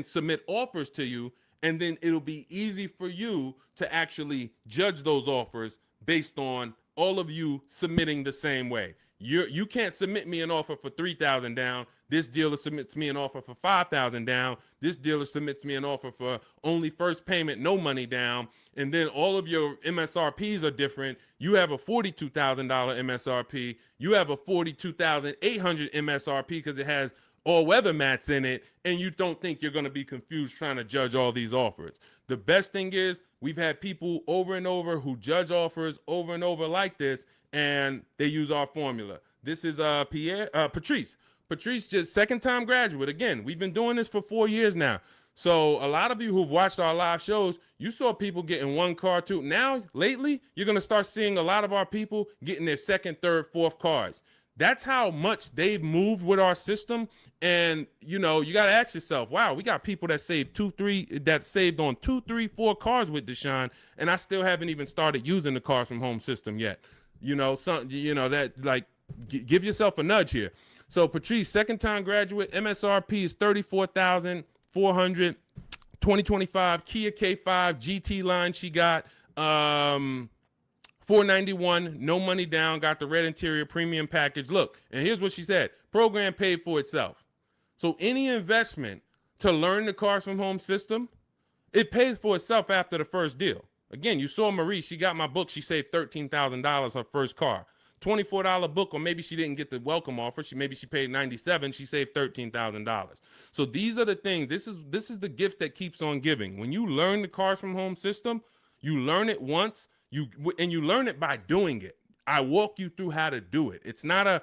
submit offers to you, and then it'll be easy for you to actually judge those offers based on all of you submitting the same way. You can't submit me an offer for 3,000 down. This dealer submits me an offer for 5,000 down. This dealer submits me an offer for only first payment, no money down. And then all of your MSRPs are different. You have a $42,000 MSRP. You have a $42,800 MSRP because it has all weather mats in it, and you don't think you're going to be confused trying to judge all these offers. The best thing is we've had people over and over who judge offers over and over like this, and they use our formula. This is Patrice. Patrice, just second-time graduate. Again, we've been doing this for 4 years now. So a lot of you who've watched our live shows, you saw people getting one car, too. Now, lately, you're going to start seeing a lot of our people getting their second, third, fourth cars. That's how much they've moved with our system. And, you know, you got to ask yourself, wow, we got people that saved saved on 2, 3, 4 cars with Deshone, and I still haven't even started using the Cars from Home system yet. You know, give yourself a nudge here. So Patrice, second time graduate, MSRP is $34,400. 2025 Kia K5 GT line she got. $491, no money down, got the red interior premium package. Look, and here's what she said. Program paid for itself. So any investment to learn the Cars from Home system, it pays for itself after the first deal. Again, you saw Marie, she got my book. She saved $13,000 her first car. $24 book, or maybe she didn't get the welcome offer. Maybe she paid $97. She saved $13,000. So these are the things. This is the gift that keeps on giving. When you learn the Cars from Home system, you learn it once, you learn it by doing it. I walk you through how to do it. It's not a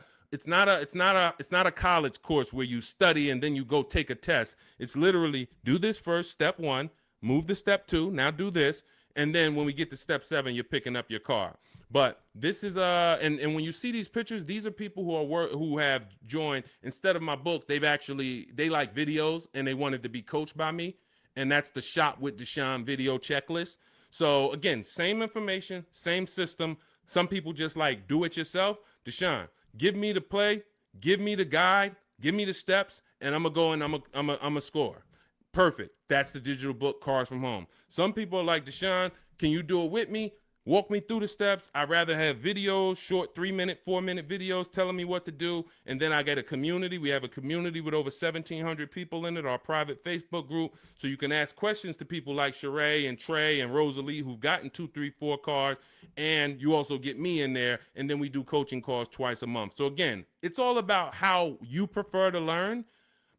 college course where you study and then you go take a test. It's literally do this first, step 1, move to step 2, now do this, and then when we get to step 7, you're picking up your car. But this is and when you see these pictures, these are people who have joined. Instead of my book, they like videos and they wanted to be coached by me, and that's the Shop with Deshone video checklist. So again, same information, same system. Some people just like do it yourself. Deshone, give me the play, give me the guide, give me the steps, and I'm gonna go and I'm a score. Perfect. That's the digital book, Cars from Home. Some people are like, Deshone, can you do it with me? Walk me through the steps. I'd rather have videos, short 3-minute, 4-minute videos telling me what to do. And then I get a community. We have a community with over 1,700 people in it, our private Facebook group. So you can ask questions to people like Sheree and Trey and Rosalie who've gotten 2, 3, 4 cars. And you also get me in there. And then we do coaching calls twice a month. So again, it's all about how you prefer to learn.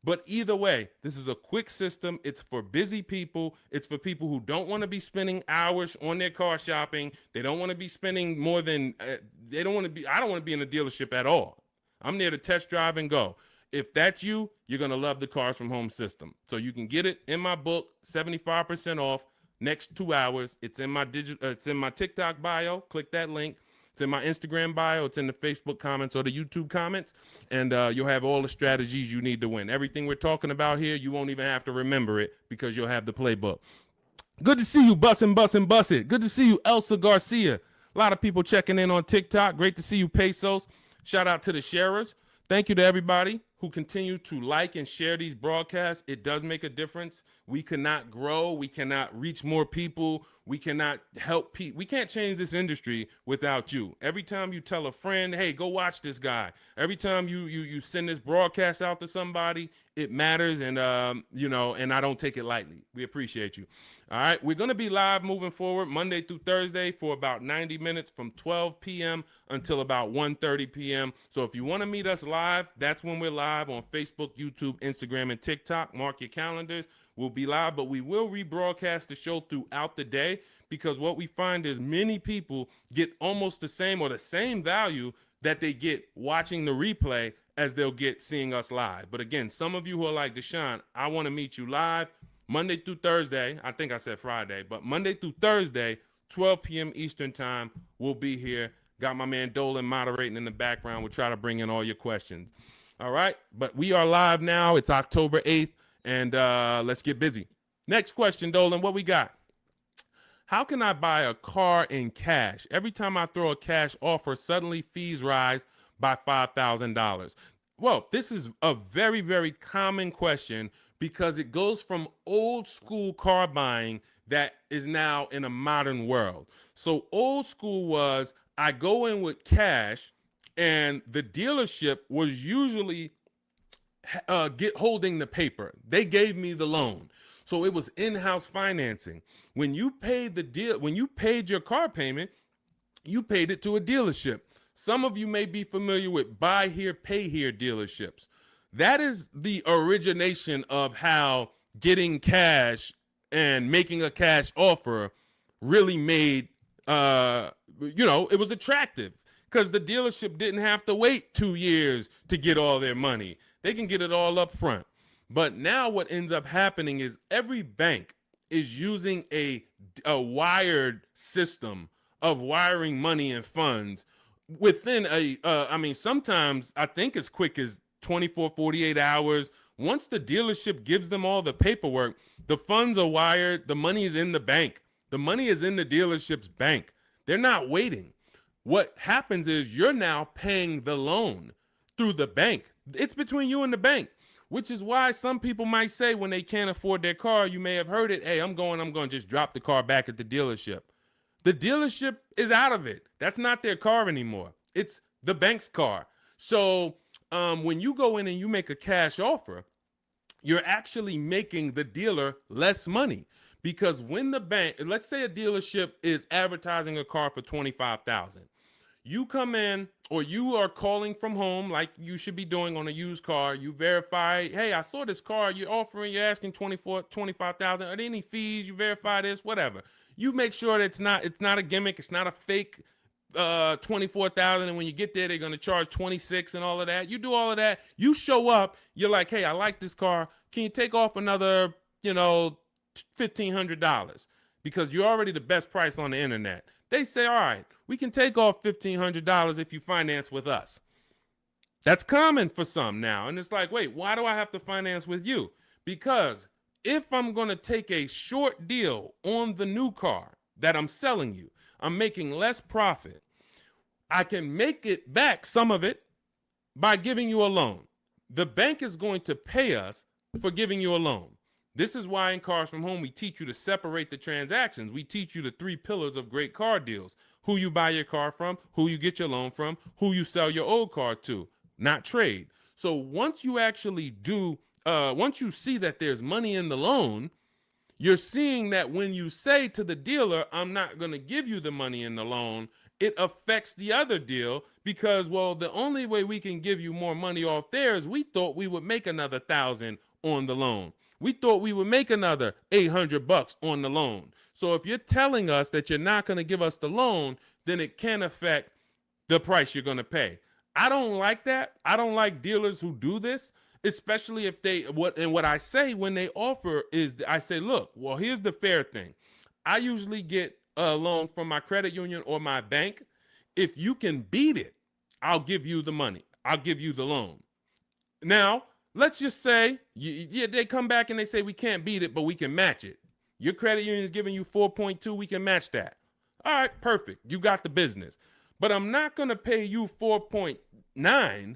But either way, this is a quick system. It's for busy people. It's for people who don't want to be spending hours on their car shopping. They don't want to be spending more than, I don't want to be in a dealership at all. I'm there to test drive and go. If that's you, you're going to love the Cars from Home system. So you can get it in my book, 75% off, next 2 hours. It's in my it's in my TikTok bio. Click that link. It's in my Instagram bio. It's in the Facebook comments or the YouTube comments. And you'll have all the strategies you need to win. Everything we're talking about here, you won't even have to remember it because you'll have the playbook. Good to see you, Bussin'. Good to see you, Elsa Garcia. A lot of people checking in on TikTok. Great to see you, Pesos. Shout out to the sharers. Thank you to everybody who continue to like and share these broadcasts. It does make a difference. We cannot grow. We cannot reach more people. We cannot help people. We can't change this industry without you. Every time you tell a friend, hey, go watch this guy. Every time you send this broadcast out to somebody, it matters. And, and I don't take it lightly. We appreciate you. All right. We're going to be live moving forward Monday through Thursday for about 90 minutes from 12 p.m. until about 1:30 p.m. So if you want to meet us live, that's when we're live on Facebook, YouTube, Instagram, and TikTok. Mark your calendars. We'll be live, but we will rebroadcast the show throughout the day because what we find is many people get almost the same or the same value that they get watching the replay as they'll get seeing us live. But again, some of you who are like, Deshone, I want to meet you live Monday through Thursday. I think I said Friday, but Monday through Thursday, 12 p.m. Eastern time, we'll be here. Got my man Dolan moderating in the background. We'll try to bring in all your questions. All right, but we are live now. It's October 8th. And let's get busy. Next question, Dolan, what we got? How can I buy a car in cash? Every time I throw a cash offer, suddenly fees rise by $5,000. Well, this is a very, very common question because it goes from old school car buying that is now in a modern world. So old school was I go in with cash and the dealership was usually holding the paper. They gave me the loan. So it was in-house financing. When you paid when you paid your car payment, you paid it to a dealership. Some of you may be familiar with buy here, pay here dealerships. That is the origination of how getting cash and making a cash offer really made, it was attractive because the dealership didn't have to wait 2 years to get all their money. They can get it all up front. But now what ends up happening is every bank is using a wired system of wiring money and funds within sometimes I think as quick as 24, 48 hours. Once the dealership gives them all the paperwork, the funds are wired. The money is in the bank. The money is in the dealership's bank. They're not waiting. What happens is you're now paying the loan through the bank. It's between you and the bank. which is why some people might say when they can't afford their car, you may have heard it, hey, I'm going to just drop the car back at the dealership. The dealership is out of it. That's not their car anymore. It's the bank's car. So when you go in and you make a cash offer, you're actually making the dealer less money, because when the bank, let's say a dealership is advertising a car for $25,000. You come in, or you are calling from home like you should be doing on a used car. You verify, hey, I saw this car you're offering, you're asking 25,000. Are there any fees? You verify this, whatever. You make sure that it's not a gimmick, it's not a fake 24,000, and when you get there they're going to charge 26 and all of that. You do all of that, you show up, you're like, hey, I like this car, can you take off another $1,500, because you're already the best price on the internet. They say, all right, we can take off $1,500 if you finance with us. That's common for some now, and it's like, wait, why do I have to finance with you? Because if I'm going to take a short deal on the new car that I'm selling you, I'm making less profit. I can make it back, some of it, by giving you a loan. The bank is going to pay us for giving you a loan. This is why in Cars from Home, we teach you to separate the transactions. We teach you the 3 pillars of great car deals: who you buy your car from, who you get your loan from, who you sell your old car to, not trade. So once you actually once you see that there's money in the loan, you're seeing that when you say to the dealer, I'm not going to give you the money in the loan, it affects the other deal, because, well, the only way we can give you more money off there is we thought we would make another $1,000 on the loan. We thought we would make another $800 on the loan. So if you're telling us that you're not going to give us the loan, then it can affect the price you're going to pay. I don't like that. I don't like dealers who do this, especially if what I say when they offer is, I say, look, well, here's the fair thing. I usually get a loan from my credit union or my bank. If you can beat it, I'll give you the money. I'll give you the loan. Now, let's just say they come back and they say, we can't beat it, but we can match it. Your credit union is giving you 4.2. We can match that. All right, perfect. You got the business. But I'm not going to pay you 4.9,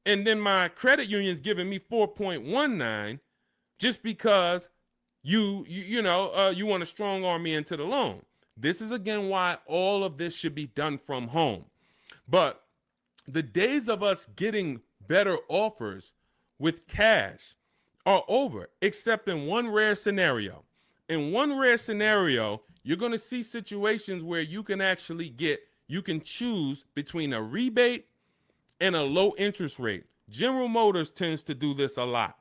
and then my credit union's giving me 4.19 just because you want to strong arm me into the loan. This is, again, why all of this should be done from home. But the days of us getting better offers with cash are over, except in one rare scenario. In one rare scenario, you're going to see situations where you can choose between a rebate and a low interest rate. General Motors tends to do this a lot.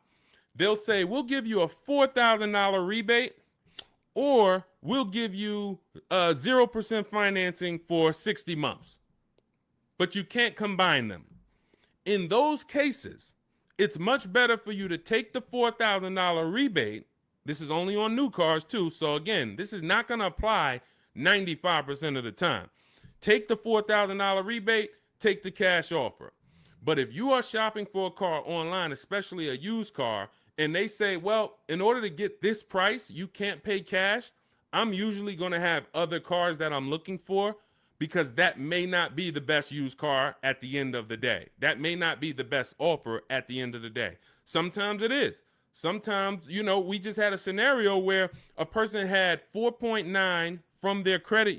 They'll say, we'll give you a $4,000 rebate, or we'll give you 0% financing for 60 months. But you can't combine them. In those cases, it's much better for you to take the $4,000 rebate. This is only on new cars too. So again, this is not going to apply 95% of the time. Take the $4,000 rebate, take the cash offer. But if you are shopping for a car online, especially a used car, and they say, well, in order to get this price, you can't pay cash, I'm usually going to have other cars that I'm looking for, because that may not be the best used car at the end of the day. That may not be the best offer at the end of the day. Sometimes it is. Sometimes, we just had a scenario where a person had 4.9 from their credit,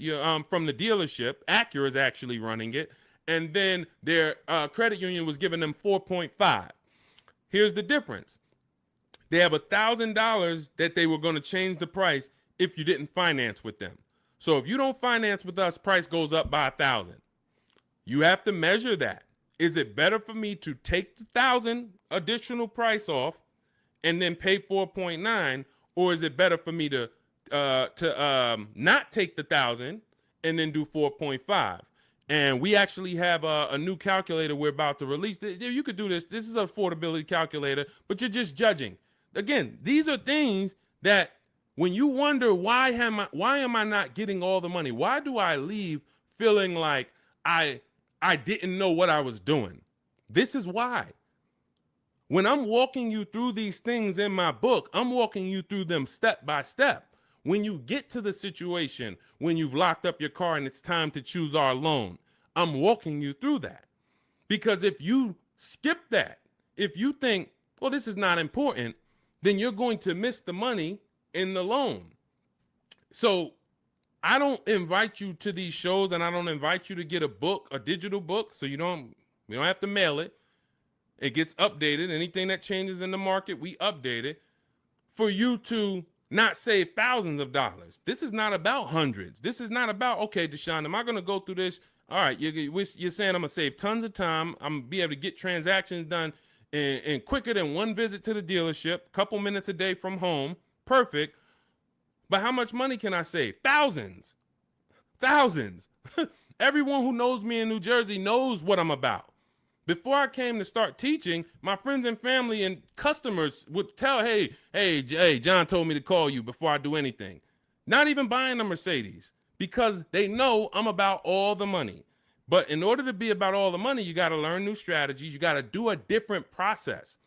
from the dealership. Acura is actually running it. And then their credit union was giving them 4.5. Here's the difference. They have $1,000 that they were going to change the price if you didn't finance with them. So if you don't finance with us, price goes up by $1,000. You have to measure that. Is it better for me to take the $1,000 additional price off and then pay 4.9, or is it better for me to not take the $1,000 and then do 4.5? And we actually have a new calculator we're about to release. You could do this. This is an affordability calculator, but you're just judging. Again, these are things that when you wonder, why am I not getting all the money? Why do I leave feeling like I didn't know what I was doing? This is why. When I'm walking you through these things in my book, I'm walking you through them step by step. When you get to the situation, when you've locked up your car and it's time to choose our loan, I'm walking you through that. Because if you skip that, if you think, well, this is not important, then you're going to miss the money in the loan. So I don't invite you to these shows, and I don't invite you to get a book, a digital book, so we don't have to mail it. It gets updated. Anything that changes in the market, we update it for you to not save thousands of dollars. This is not about hundreds. This is not about, okay, Deshone, am I going to go through this? All right, you're saying I'm going to save tons of time. I'm going to be able to get transactions done in quicker than one visit to the dealership, couple minutes a day from home. Perfect. But how much money can I save? Thousands. Thousands. Everyone who knows me in New Jersey knows what I'm about. Before I came to start teaching, my friends and family and customers would tell, hey, John told me to call you before I do anything. Not even buying a Mercedes, because they know I'm about all the money. But in order to be about all the money, you got to learn new strategies. You got to do a different process,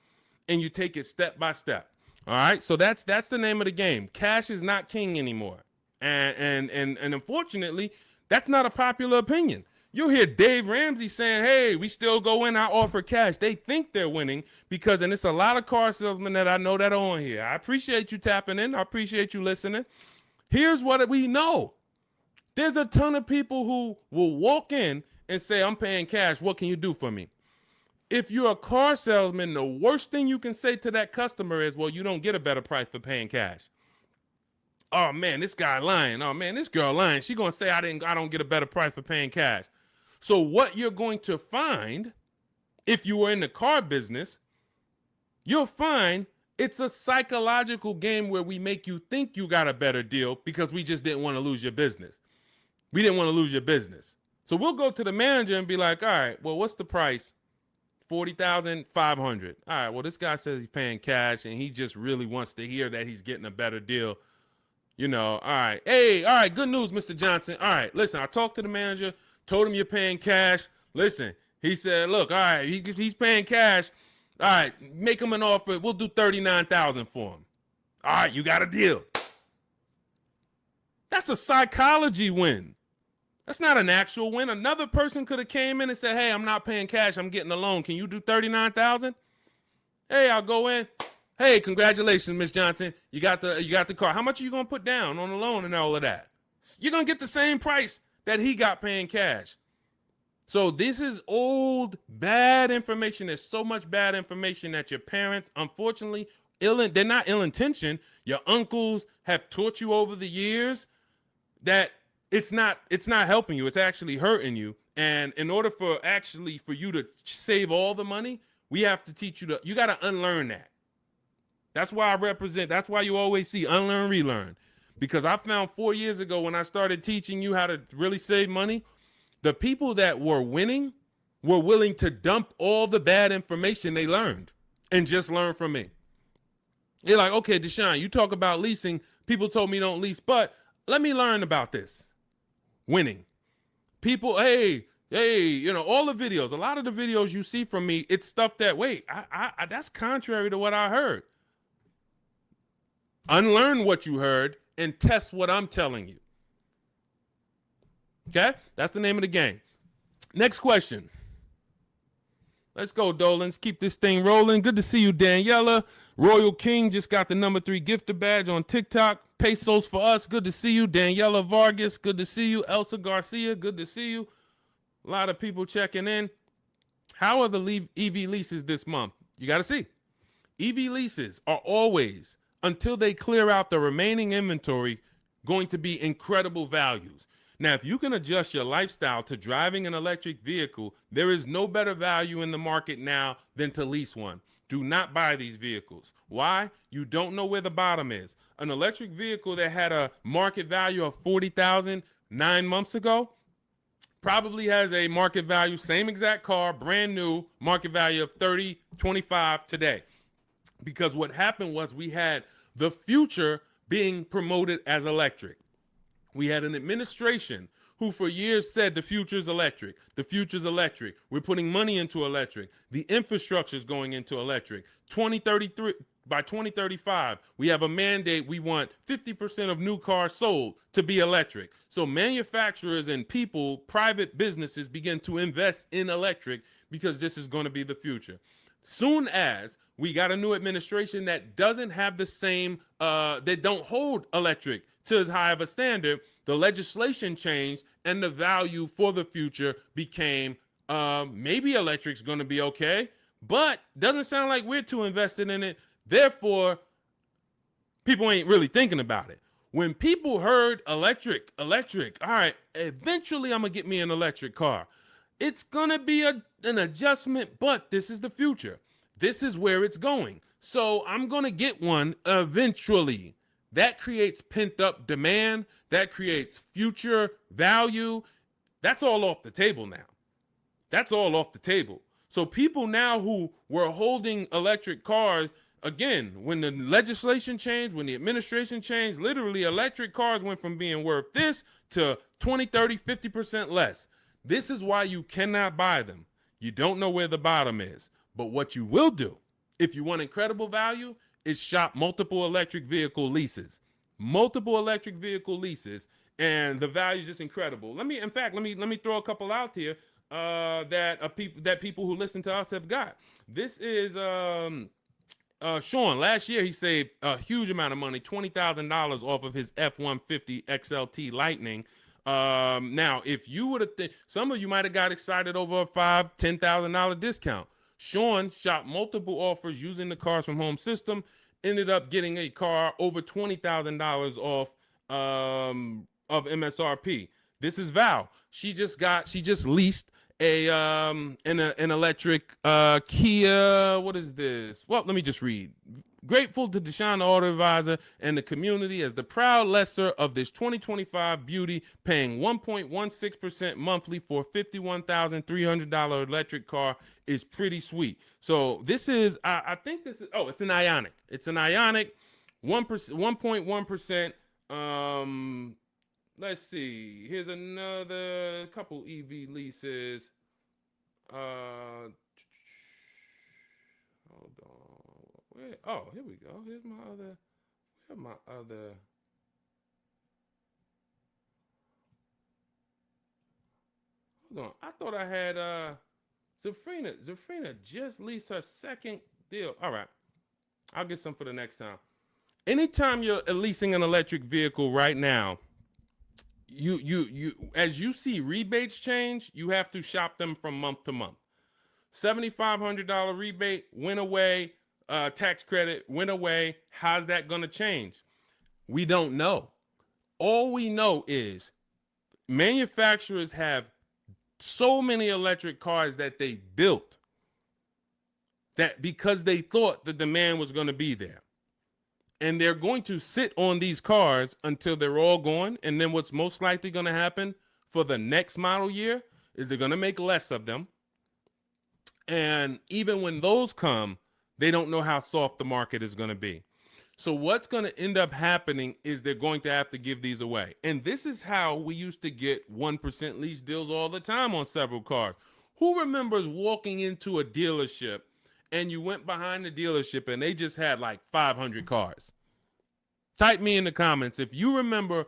and you take it step by step. All right, so that's the name of the game. Cash is not king anymore, and unfortunately, that's not a popular opinion. You'll hear Dave Ramsey saying, hey, we still go in, I offer cash. They think they're winning because, and it's a lot of car salesmen that I know that are on here. I appreciate you tapping in. I appreciate you listening. Here's what we know. There's a ton of people who will walk in and say, I'm paying cash. What can you do for me? If you're a car salesman, the worst thing you can say to that customer is, well, you don't get a better price for paying cash. Oh man, this guy lying. Oh man, this girl lying. She gonna say I don't get a better price for paying cash. So what you're going to find, if you were in the car business, you'll find it's a psychological game where we make you think you got a better deal because we just didn't want to lose your business. We didn't want to lose your business. So we'll go to the manager and be like, all right, well, what's the price? $40,500. All right, well, this guy says he's paying cash and he just really wants to hear that he's getting a better deal. You know, all right. Hey, all right, good news, Mr. Johnson. All right, listen, I talked to the manager, told him you're paying cash. Listen, he said, look, all right, he's paying cash. All right, make him an offer. We'll do $39,000 for him. All right, you got a deal. That's a psychology win. That's not an actual win. Another person could have came in and said, hey, I'm not paying cash. I'm getting a loan. Can you do $39,000? Hey, I'll go in. Hey, congratulations, Miss Johnson. You got the car. How much are you going to put down on the loan and all of that? You're going to get the same price that he got paying cash. So this is old, bad information. There's so much bad information that your parents, unfortunately, they're not ill-intentioned. Your uncles have taught you over the years that it's not helping you. It's actually hurting you. And in order for you to save all the money, we have to teach you you got to unlearn that. That's why that's why you always see unlearn, relearn. Because I found 4 years ago when I started teaching you how to really save money, the people that were winning were willing to dump all the bad information they learned and just learn from me. They're like, okay, Deshone, you talk about leasing. People told me don't lease, but let me learn about this. Winning. People, hey, all the videos, a lot of the videos you see from me, it's stuff that, wait, I that's contrary to what I heard. Unlearn what you heard and test what I'm telling you. Okay? That's the name of the game. Next question. Let's go, Dolans. Keep this thing rolling. Good to see you, Daniela. Royal King just got the #3 gifter badge on TikTok. Pesos for us. Good to see you. Daniela Vargas. Good to see you. Elsa Garcia. Good to see you. A lot of people checking in. How are the EV leases this month? You got to see. EV leases are always, until they clear out the remaining inventory, going to be incredible values. Now, if you can adjust your lifestyle to driving an electric vehicle, there is no better value in the market now than to lease one. Do not buy these vehicles. Why? You don't know where the bottom is. An electric vehicle that had a market value of $40,000 9 months ago probably has a market value, same exact car, brand new, market value of $30, $25 today. Because what happened was we had the future being promoted as electric. We had an administration who for years said the future is electric. The future is electric. We're putting money into electric. The infrastructure is going into electric. 2033, by 2035, we have a mandate. We want 50% of new cars sold to be electric. So manufacturers and people, private businesses begin to invest in electric because this is going to be the future. Soon as we got a new administration that doesn't have the same, that don't hold electric to as high of a standard, the legislation changed and the value for the future became maybe electric's going to be okay, but doesn't sound like we're too invested in it. Therefore, people ain't really thinking about it. When people heard electric, all right, eventually I'm going to get me an electric car. It's going to be an adjustment, but this is the future. This is where it's going. So I'm going to get one eventually. That creates pent up demand. That creates future value. That's all off the table now. That's all off the table. So people now who were holding electric cars, again, when the legislation changed, when the administration changed, literally electric cars went from being worth this to 20, 30, 50% less. This is why you cannot buy them. You don't know where the bottom is. But what you will do, if you want incredible value, is shop multiple electric vehicle leases. Multiple electric vehicle leases, and the value is just incredible. Let me throw a couple out here that people who listen to us have got. This is Sean. Last year he saved a huge amount of money, $20,000 off of his F-150 XLT Lightning. Now, if you would have, some of you might have got excited over a $5,000-$10,000 discount. Sean shopped multiple offers using the Cars from Home system, ended up getting a car over $20,000 off of MSRP. This is Val. She just leased an electric Kia. What is this? Well, let me just read. Grateful to Deshone the Auto Advisor and the community as the proud lessor of this 2025 beauty, paying 1.16% monthly for a $51,300 electric car is pretty sweet. So this is, I think this is, it's an Ioniq. It's an Ioniq, 1.1%. Let's see. Here's another couple EV leases. Hold on. Oh, here we go. Here's my other. Where's my other? Hold on. I thought I had Zafrina. Zafrina just leased her second deal. All right. I'll get some for the next time. Anytime you're leasing an electric vehicle right now, you as you see rebates change, you have to shop them from month to month. $7,500 rebate went away. Tax credit went away. How's that going to change? We don't know. All we know is manufacturers have so many electric cars that they built that because they thought the demand was going to be there. And they're going to sit on these cars until they're all gone. And then what's most likely going to happen for the next model year is they're going to make less of them. And even when those come, they don't know how soft the market is going to be. So what's going to end up happening is they're going to have to give these away. And this is how we used to get 1% lease deals all the time on several cars. Who remembers walking into a dealership and you went behind the dealership and they just had like 500 cars? Type me in the comments if you remember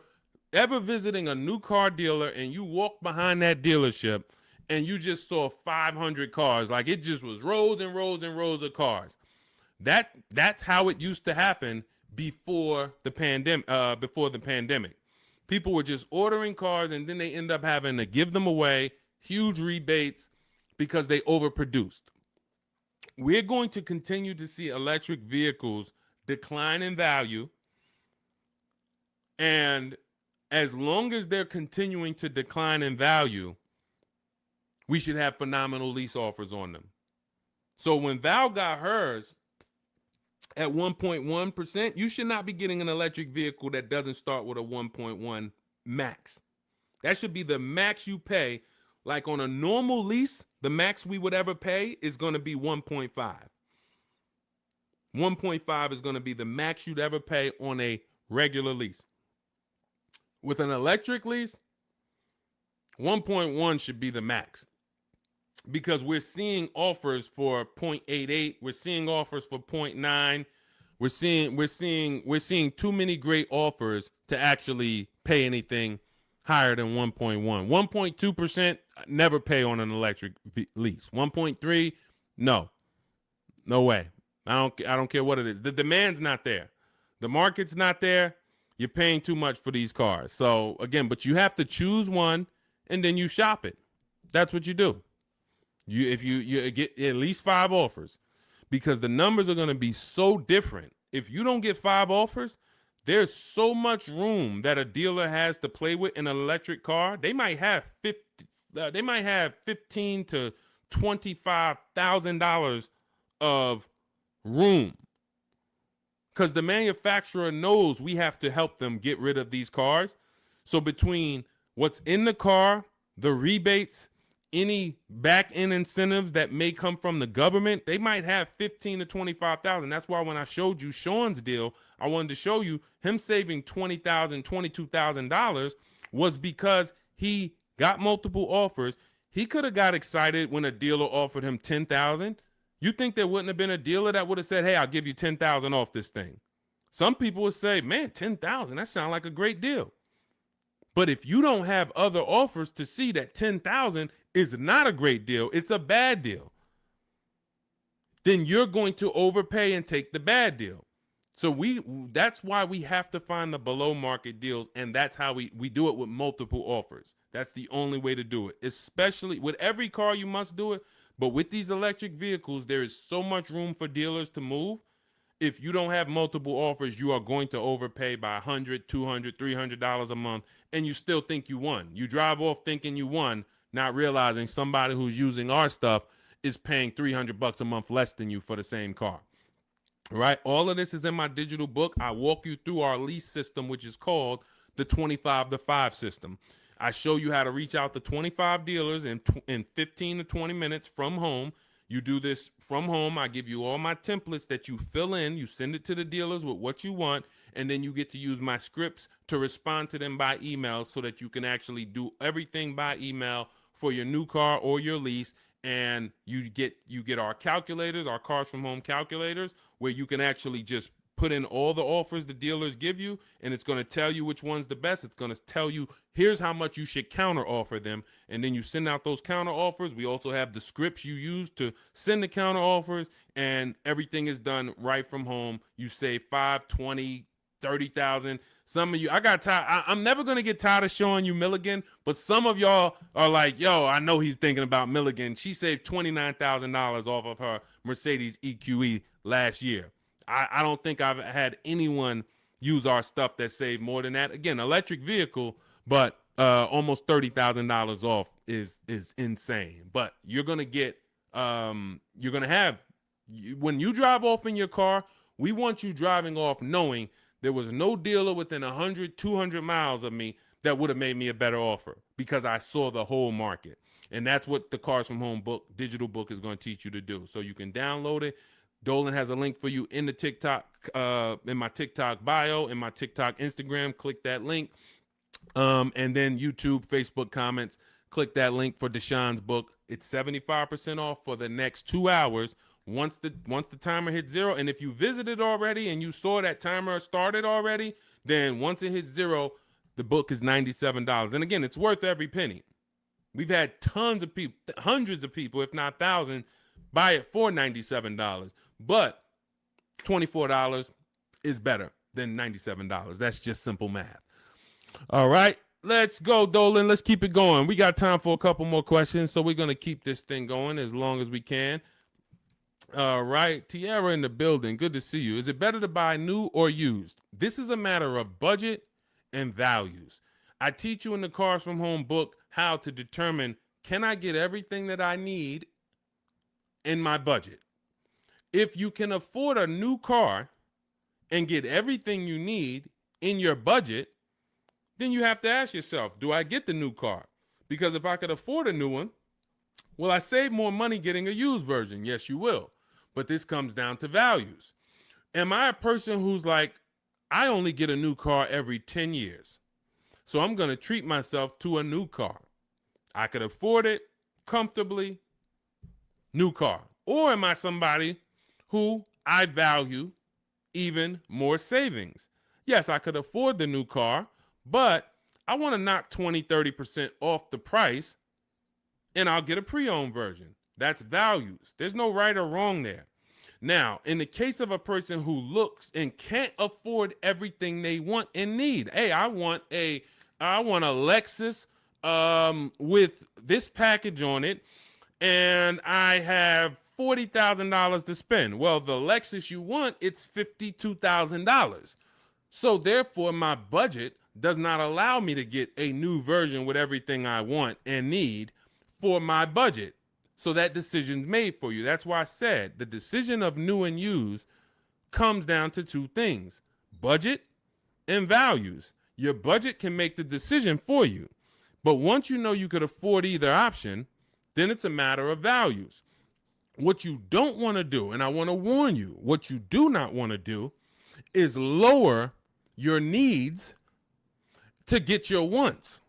ever visiting a new car dealer and you walked behind that dealership and you just saw 500 cars, like it just was rows and rows and rows of cars. That's how it used to happen before the pandemic. People were just ordering cars and then they end up having to give them away, huge rebates because they overproduced. We're going to continue to see electric vehicles decline in value. And as long as they're continuing to decline in value, we should have phenomenal lease offers on them. So when Val got hers at 1.1%, you should not be getting an electric vehicle that doesn't start with a 1.1 max. That should be the max you pay. Like on a normal lease, the max we would ever pay is going to be 1.5. 1.5 is going to be the max you'd ever pay on a regular lease. With an electric lease, 1.1 should be the max. Because we're seeing offers for 0.88, we're seeing offers for 0.9. We're seeing too many great offers to actually pay anything higher than 1.1. 1.2% never pay on an electric lease. 1.3, no. No way. I don't care what it is. The demand's not there. The market's not there. You're paying too much for these cars. So again, but you have to choose one and then you shop it. That's what you do. If you get at least 5 offers, because the numbers are going to be so different. If you don't get 5 offers, there's so much room that a dealer has to play with in an electric car. They might have 50, they might have $15,000 to $25,000 of room, because the manufacturer knows we have to help them get rid of these cars. So between what's in the car, the rebates, any back end incentives that may come from the government, they might have 15 to 25,000. That's why when I showed you Sean's deal, I wanted to show you him saving $20,000, $22,000 was because he got multiple offers. He could have got excited when a dealer offered him 10,000. You think there wouldn't have been a dealer that would have said, "Hey, I'll give you 10,000 off this thing"? Some people would say, "Man, 10,000, that sounds like a great deal." But if you don't have other offers to see that 10,000 is not a great deal, it's a bad deal, then you're going to overpay and take the bad deal. So that's why we have to find the below market deals, and that's how we do it with multiple offers. That's the only way to do it. Especially with every car, you must do it. But with these electric vehicles, there is so much room for dealers to move. If you don't have multiple offers, you are going to overpay by $100, $200, $300 a month, and you still think you won. You drive off thinking you won, not realizing somebody who's using our stuff is paying $300 a month less than you for the same car. All right? All of this is in my digital book. I walk you through our lease system, which is called the 25 to 5 system. I show you how to reach out to 25 dealers in 15 to 20 minutes from home. You do this from home. I give you all my templates that you fill in. You send it to the dealers with what you want, and then you get to use my scripts to respond to them by email so that you can actually do everything by email for your new car or your lease. And you get our calculators, our Cars from Home calculators, where you can actually just put in all the offers the dealers give you, and it's going to tell you which one's the best. It's going to tell you, here's how much you should counter offer them. And then you send out those counter offers. We also have the scripts you use to send the counter offers, and everything is done right from home. You save 5, 20, 30,000. Some of you, I got tired. I'm never going to get tired of showing you Milligan, but some of y'all are like, yo, I know he's thinking about Milligan. She saved $29,000 off of her Mercedes EQE last year. I don't think I've had anyone use our stuff that saved more than that. Again, electric vehicle, but almost $30,000 off is insane. But you're gonna get when you drive off in your car, we want you driving off knowing there was no dealer within 100, 200 miles of me that would have made me a better offer, because I saw the whole market. And that's what the Cars from Home book, digital book, is going to teach you to do. So you can download it. Dolan has a link for you in the TikTok, in my TikTok bio, in my TikTok Instagram. Click that link. And then YouTube, Facebook comments, click that link for Deshaun's book. It's 75% off for the next 2 hours. Once the timer hits 0, and if you visited already and you saw that timer started already, then once it hits 0, the book is $97. And again, it's worth every penny. We've had tons of people, hundreds of people, if not thousands, buy it for $97. But $24 is better than $97. That's just simple math. All right, let's go, Dolan. Let's keep it going. We got time for a couple more questions, so we're going to keep this thing going as long as we can. All right, Tiara in the building. Good to see you. Is it better to buy new or used? This is a matter of budget and values. I teach you in the Cars from Home book how to determine, can I get everything that I need in my budget? If you can afford a new car and get everything you need in your budget, then you have to ask yourself, do I get the new car? Because if I could afford a new one, will I save more money getting a used version? Yes, you will. But this comes down to values. Am I a person who's like, I only get a new car every 10 years, so I'm going to treat myself to a new car? I could afford it comfortably, new car. Or am I somebody who I value even more savings? Yes, I could afford the new car, but I want to knock 20, 30% off the price, and I'll get a pre-owned version. That's values. There's no right or wrong there. Now, in the case of a person who looks and can't afford everything they want and need, hey, I want a Lexus with this package on it, and I have $40,000 to spend. Well, the Lexus you want, it's $52,000. So therefore, my budget does not allow me to get a new version with everything I want and need for my budget. So that decision's made for you. That's why I said the decision of new and used comes down to two things: budget and values. Your budget can make the decision for you. But once you know you could afford either option, then it's a matter of values. What you don't want to do, and I want to warn you, what you do not want to do is lower your needs to get your wants.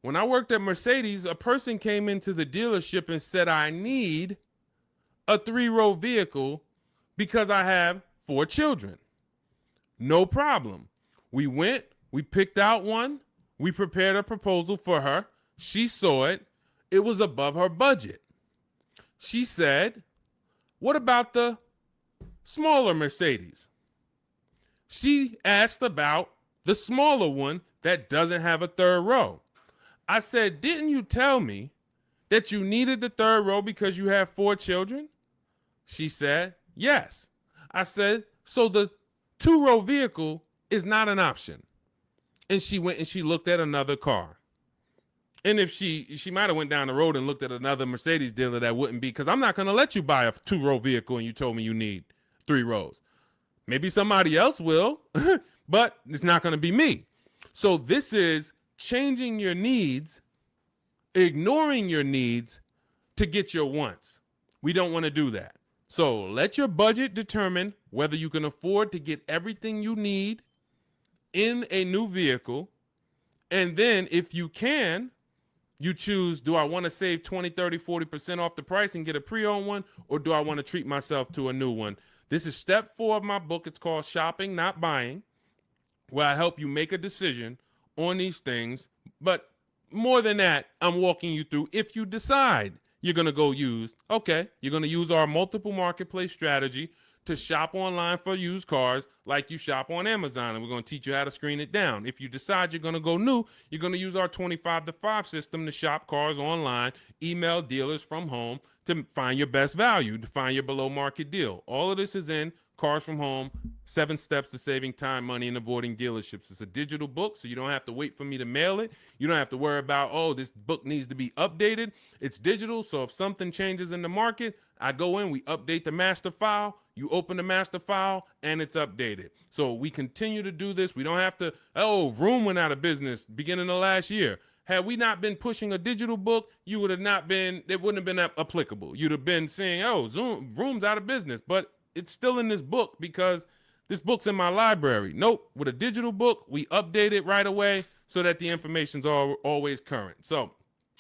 When I worked at Mercedes, a person came into the dealership and said, I need a 3-row vehicle because I have 4 children. No problem. We went, we picked out one, we prepared a proposal for her. She saw it. It was above her budget. She said, what about the smaller Mercedes? She asked about the smaller one that doesn't have a 3rd row. I said, didn't you tell me that you needed the 3rd row because you have 4 children? She said, yes. I said, so the 2-row vehicle is not an option. And she went and she looked at another car. And if she might have went down the road and looked at another Mercedes dealer, that wouldn't be, because I'm not going to let you buy a 2-row vehicle and you told me you need 3 rows. Maybe somebody else will, but it's not going to be me. So this is changing your needs, ignoring your needs to get your wants. We don't want to do that. So let your budget determine whether you can afford to get everything you need in a new vehicle. And then if you can, you choose, do I want to save 20, 30, 40% off the price and get a pre-owned one, or do I want to treat myself to a new one? This is step 4 of my book. It's called Shopping, Not Buying, where I help you make a decision on these things. But more than that, I'm walking you through, if you decide you're going to go used, okay, you're going to use our multiple marketplace strategy to shop online for used cars like you shop on Amazon, and we're going to teach you how to screen it down. If you decide you're going to go new, you're going to use our 25 to 5 system to shop cars online, email dealers from home to find your best value, to find your below market deal. All of this is in Cars from Home, 7 Steps to Saving Time, Money, and Avoiding Dealerships. It's a digital book, so you don't have to wait for me to mail it. You don't have to worry about, oh, this book needs to be updated. It's digital, so if something changes in the market, I go in, we update the master file, you open the master file, and it's updated. So we continue to do this. We don't have to, oh, Vroom went out of business beginning of last year. Had we not been pushing a digital book, you would have not been, it wouldn't have been applicable. You'd have been saying, oh, Vroom's out of business, but it's still in this book because this book's in my library. Nope, with a digital book, we update it right away so that the information's always current. So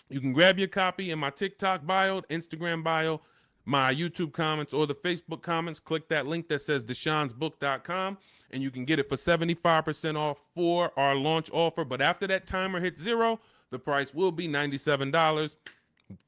you can grab your copy in my TikTok bio, Instagram bio, my YouTube comments, or the Facebook comments. Click that link that says deshonsbook.com, and you can get it for 75% off for our launch offer. But after that timer hits 0, the price will be $97.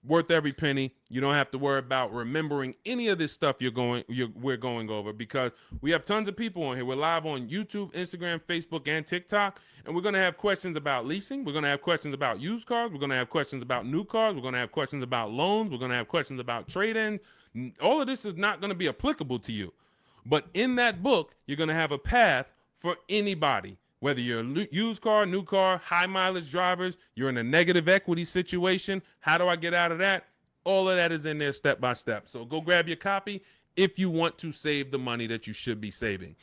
Worth every penny. You don't have to worry about remembering any of this stuff we're going over, because we have tons of people on here. We're live on YouTube, Instagram, Facebook, and TikTok, and we're going to have questions about leasing. We're going to have questions about used cars. We're going to have questions about new cars. We're going to have questions about loans. We're going to have questions about trade-ins. All of this is not going to be applicable to you, but in that book, you're going to have a path for anybody. Whether you're a used car, new car, high mileage drivers, you're in a negative equity situation, how do I get out of that? All of that is in there step by step. So go grab your copy if you want to save the money that you should be saving.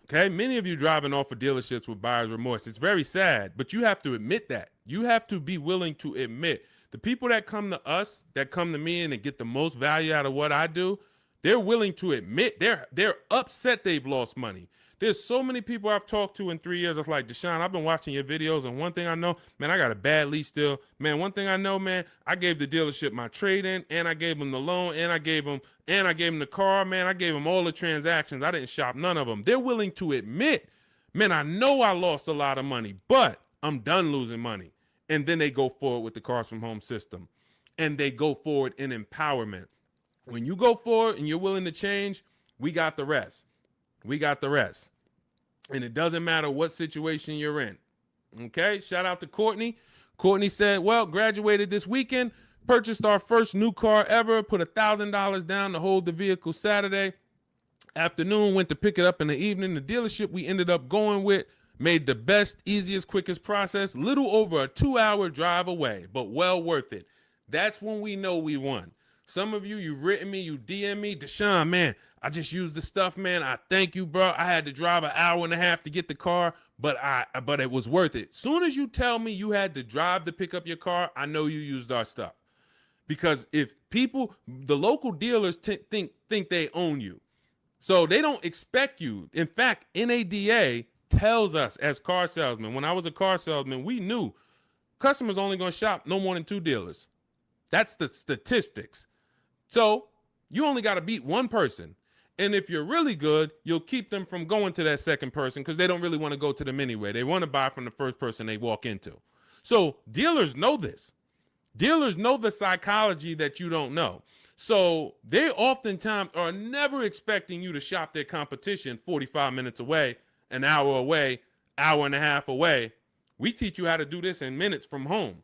Okay, many of you driving off of dealerships with buyer's remorse. It's very sad, but you have to admit that. You have to be willing to admit the people that come to us, that come to me and get the most value out of what I do, they're willing to admit they're upset they've lost money. There's so many people I've talked to in 3 years. It's like, Deshone, I've been watching your videos, and one thing I know, man, I got a bad lease deal. Man, one thing I know, man, I gave the dealership my trade-in, and I gave them the loan, and I gave them the car, man. I gave them all the transactions. I didn't shop none of them. They're willing to admit, man, I know I lost a lot of money, but I'm done losing money. And then they go forward with the Cars from Home system, and they go forward in empowerment. When you go for it and you're willing to change, we got the rest. We got the rest. And it doesn't matter what situation you're in. Okay, shout out to Courtney. Courtney said, well, graduated this weekend, purchased our first new car ever, put $1,000 down to hold the vehicle Saturday afternoon, went to pick it up in the evening. The dealership we ended up going with made the best, easiest, quickest process, little over a 2-hour drive away, but well worth it. That's when we know we won. Some of you, you've written me, you DM me, Deshone, man, I just used the stuff, man. I thank you, bro. I had to drive an hour and a half to get the car, but it was worth it. Soon as you tell me you had to drive to pick up your car, I know you used our stuff. Because if people, the local dealers think they own you. So they don't expect you. In fact, NADA tells us as car salesmen, when I was a car salesman, we knew customers only going to shop no more than 2 dealers. That's the statistics. So you only got to beat one person. And if you're really good, you'll keep them from going to that second person because they don't really want to go to them anyway. They want to buy from the first person they walk into. So dealers know this. Dealers know the psychology that you don't know. So they oftentimes are never expecting you to shop their competition 45 minutes away, an hour away, hour and a half away. We teach you how to do this in minutes from home.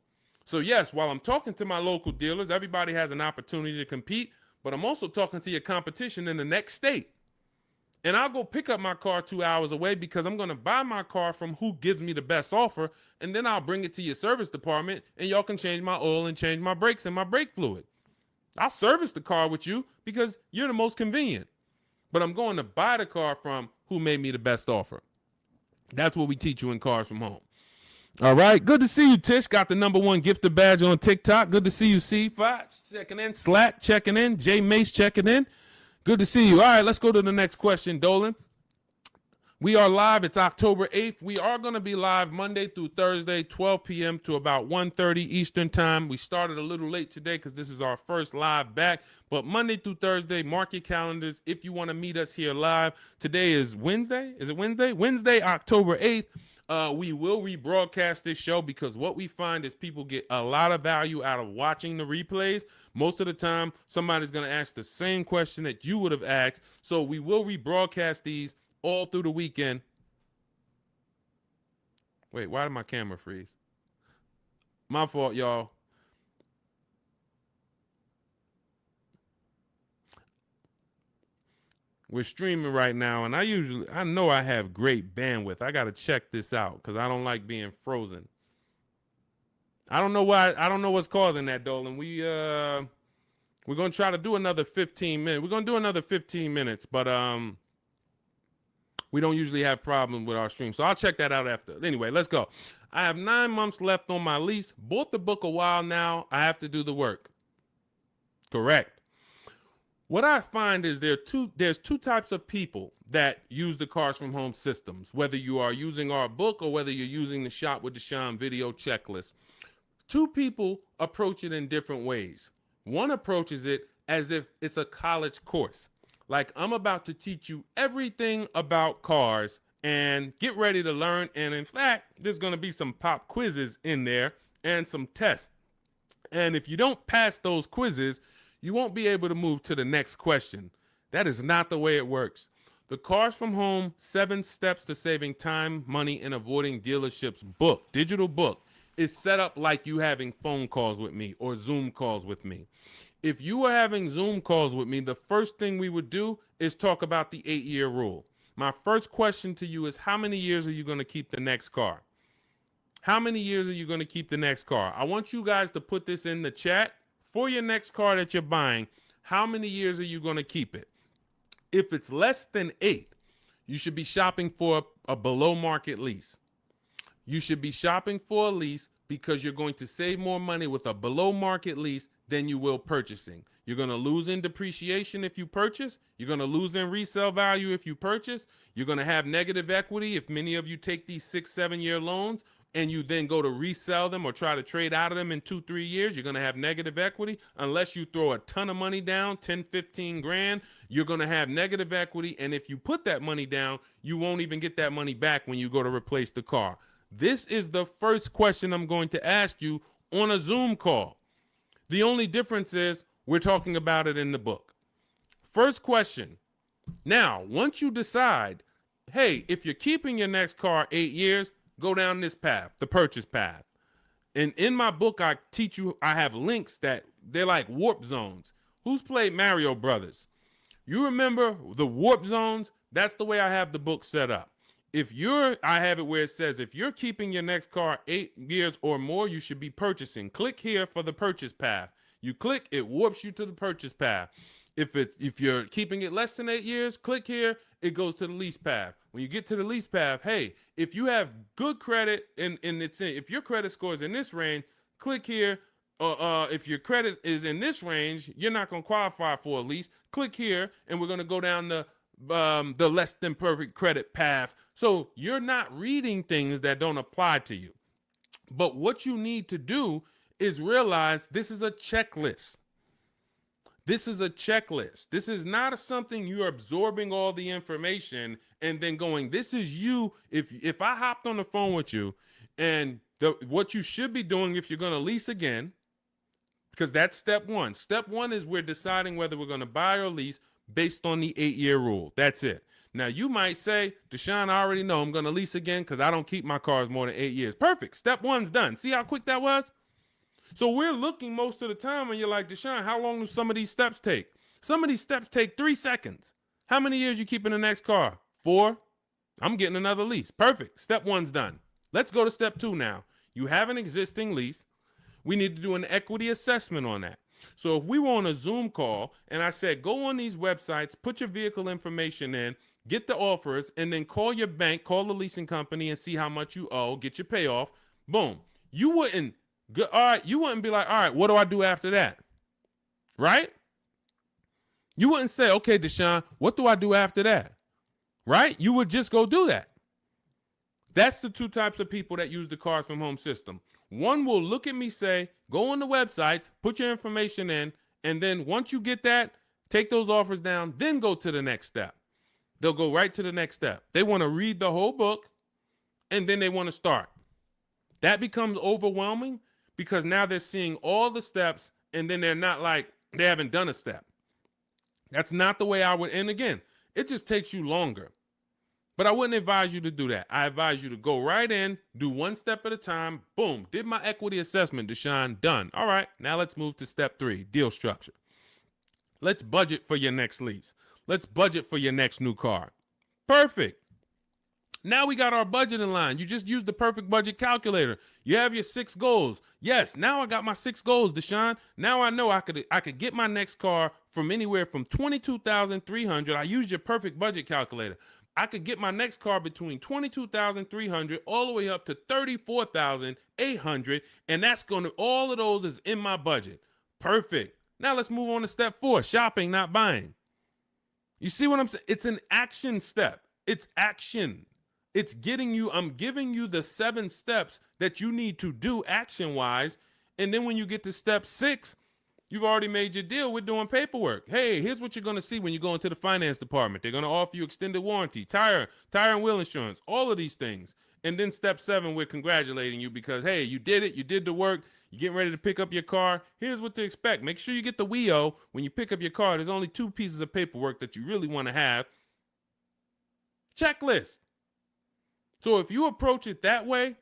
So yes, while I'm talking to my local dealers, everybody has an opportunity to compete, but I'm also talking to your competition in the next state. And I'll go pick up my car 2 hours away because I'm going to buy my car from who gives me the best offer, and then I'll bring it to your service department, and y'all can change my oil and change my brakes and my brake fluid. I'll service the car with you because you're the most convenient. But I'm going to buy the car from who made me the best offer. That's what we teach you in Cars from Home. All right. Good to see you, Tish. Got the #1 gifted badge on TikTok. Good to see you, C5 checking in. Slack checking in. J Mace checking in. Good to see you. All right, let's go to the next question, Dolan. We are live. It's October 8th. We are going to be live Monday through Thursday, 12 p.m. to about 1:30 Eastern time. We started a little late today because this is our first live back. But Monday through Thursday, mark your calendars if you want to meet us here live. Today is Wednesday. Is it Wednesday? Wednesday, October 8th. We will rebroadcast this show because what we find is people get a lot of value out of watching the replays. Most of the time, somebody's going to ask the same question that you would have asked. So we will rebroadcast these all through the weekend. Wait, why did my camera freeze? My fault, y'all. We're streaming right now, and I know I have great bandwidth. I got to check this out because I don't like being frozen. I don't know why. I don't know what's causing that, Dolan. We're going to try to do another 15 minutes. We're going to do another 15 minutes, but we don't usually have problems with our stream. So I'll check that out after. Anyway, let's go. I have 9 months left on my lease. Bought the book a while now. I have to do the work. Correct. What I find is there's two types of people that use the Cars from Home systems, whether you are using our book or whether you're using the Shop with Deshone video checklist. 2 people approach it in different ways. One approaches it as if it's a college course. Like, I'm about to teach you everything about cars and get ready to learn. And in fact, there's going to be some pop quizzes in there and some tests. And if you don't pass those quizzes, you won't be able to move to the next question. That is not the way it works. The Cars from Home 7 Steps to Saving Time, Money, and Avoiding Dealerships book, digital book, is set up like you having phone calls with me or Zoom calls with me. If you were having Zoom calls with me, the first thing we would do is talk about the 8-year rule. My first question to you is, how many years are you going to keep the next car? How many years are you going to keep the next car? I want you guys to put this in the chat. For your next car that you're buying, how many years are you going to keep it? If it's less than 8, you should be shopping for a below market lease. You should be shopping for a lease because you're going to save more money with a below market lease than you will purchasing. You're going to lose in depreciation if you purchase. You're going to lose in resale value if you purchase. You're going to have negative equity if many of you take these 6-7 year loans and you then go to resell them or try to trade out of them in 2-3 years. You're going to have negative equity. Unless you throw a ton of money down, 10, 15 grand, you're going to have negative equity. And if you put that money down, you won't even get that money back when you go to replace the car. This is the first question I'm going to ask you on a Zoom call. The only difference is we're talking about it in the book. First question. Now, once you decide, hey, if you're keeping your next car 8 years, go down this path, the purchase path. And in my book, I teach you, I have links that they're like warp zones. Who's played Mario Brothers? You remember the warp zones? That's the way I have the book set up. I have it where it says, if you're keeping your next car 8 years or more, you should be purchasing. Click here for the purchase path. You click, it warps you to the purchase path. If you're keeping it less than 8 years, click here, it goes to the lease path. When you get to the lease path, hey, if you have good credit and if your credit score is in this range, click here. If your credit is in this range, you're not going to qualify for a lease. Click here, and we're going to go down the less than perfect credit path. So you're not reading things that don't apply to you. But what you need to do is realize this is a checklist. This is a checklist. This is not something you're absorbing all the information and then going, this is you. If I hopped on the phone with you and what you should be doing if you're going to lease again, because that's step one. Step one is we're deciding whether we're going to buy or lease based on the 8-year rule. That's it. Now, you might say, Deshone, I already know I'm going to lease again because I don't keep my cars more than 8 years. Perfect. Step one's done. See how quick that was? So we're looking most of the time and you're like, Deshone, how long do some of these steps take? Some of these steps take 3 seconds. How many years you keep in the next car? 4? I'm getting another lease. Perfect. Step one's done. Let's go to step 2 now. You have an existing lease. We need to do an equity assessment on that. So if we were on a Zoom call and I said, go on these websites, put your vehicle information in, get the offers, and then call your bank, call the leasing company and see how much you owe, get your payoff. Boom. You wouldn't be like, all right, what do I do after that? Right? You wouldn't say, okay, Deshone, what do I do after that? Right? You would just go do that. That's the 2 types of people that use the Cars from Home system. One will look at me, say, go on the websites, put your information in, and then once you get that, take those offers down, then go to the next step. They'll go right to the next step. They want to read the whole book, and then they want to start. That becomes overwhelming because now they're seeing all the steps, and then they're not like, they haven't done a step. That's not the way I would, and again, it just takes you longer. But I wouldn't advise you to do that. I advise you to go right in, do 1 step at a time. Boom, did my equity assessment, Deshone, done. All right, now let's move to step 3, deal structure. Let's budget for your next lease. Let's budget for your next new car. Perfect. Now we got our budget in line. You just used the perfect budget calculator. You have your 6 goals. Yes, now I got my 6 goals, Deshone. Now I know I could get my next car from anywhere from $22,300. I used your perfect budget calculator. I could get my next car between $22,300 all the way up to $34,800, and that's going to, all of those is in my budget. Perfect. Now let's move on to step 4, shopping, not buying. You see what I'm saying? It's an action step. It's action. It's getting you, I'm giving you the 7 steps that you need to do action-wise, and then when you get to step 6, you've already made your deal. We're doing paperwork. Hey, here's what you're going to see when you go into the finance department. They're going to offer you extended warranty, tire and wheel insurance, all of these things. And then step 7, we're congratulating you because, hey, you did it. You did the work. You're getting ready to pick up your car. Here's what to expect. Make sure you get the WIO when you pick up your car. There's only 2 pieces of paperwork that you really want to have. Checklist. So if you approach it that way,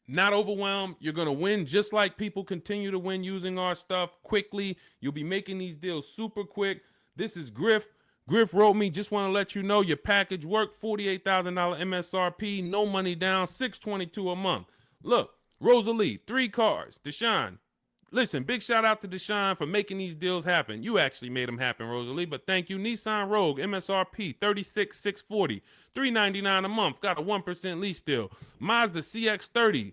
not overwhelmed, you're going to win just like people continue to win using our stuff quickly. You'll be making these deals super quick. This is Griff. Griff wrote me, just want to let you know your package worked, $48,000 MSRP, no money down, $622 a month. Look, Rosalie, 3 cars. Deshone, listen, big shout out to Deshone for making these deals happen. You actually made them happen, Rosalie, but thank you. Nissan Rogue, MSRP, $36,640, $399 a month, got a 1% lease deal. Mazda CX-30,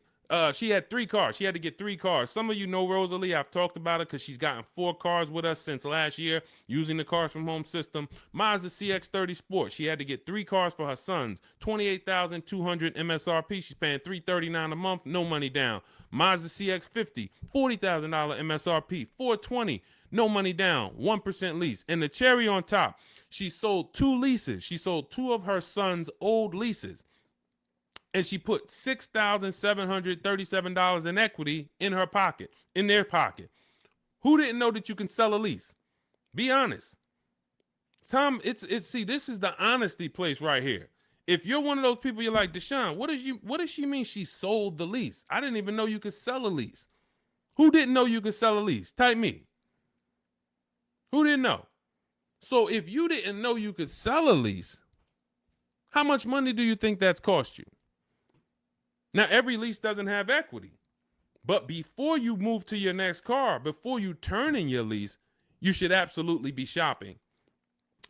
she had 3 cars. She had to get 3 cars. Some of you know Rosalie. I've talked about it because she's gotten 4 cars with us since last year using the Cars from Home system. Mazda CX-30 Sport. She had to get 3 cars for her sons. $28,200 MSRP. She's paying $339 a month. No money down. Mazda CX-50. $40,000 MSRP. $420. No money down. 1% lease. And the cherry on top, she sold 2 leases. She sold 2 of her sons' old leases. And she put $6,737 in equity in her pocket, in their pocket. Who didn't know that you can sell a lease? Be honest. Tom, see, this is the honesty place right here. If you're one of those people, you're like, Deshone, what does she mean she sold the lease? I didn't even know you could sell a lease. Who didn't know you could sell a lease? Type me. Who didn't know? So if you didn't know you could sell a lease, how much money do you think that's cost you? Now, every lease doesn't have equity. But before you move to your next car, before you turn in your lease, you should absolutely be shopping.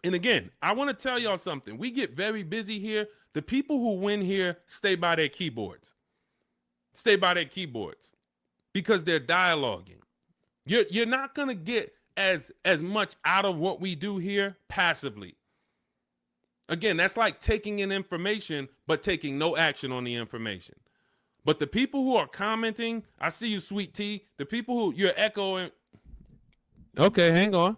And again, I want to tell y'all something. We get very busy here. The people who win here stay by their keyboards. Stay by their keyboards because they're dialoguing. You're not going to get as much out of what we do here passively. Again, that's like taking in information, but taking no action on the information. But the people who are commenting, I see you, Sweet Tea. The people who you're echoing. Okay, hang on.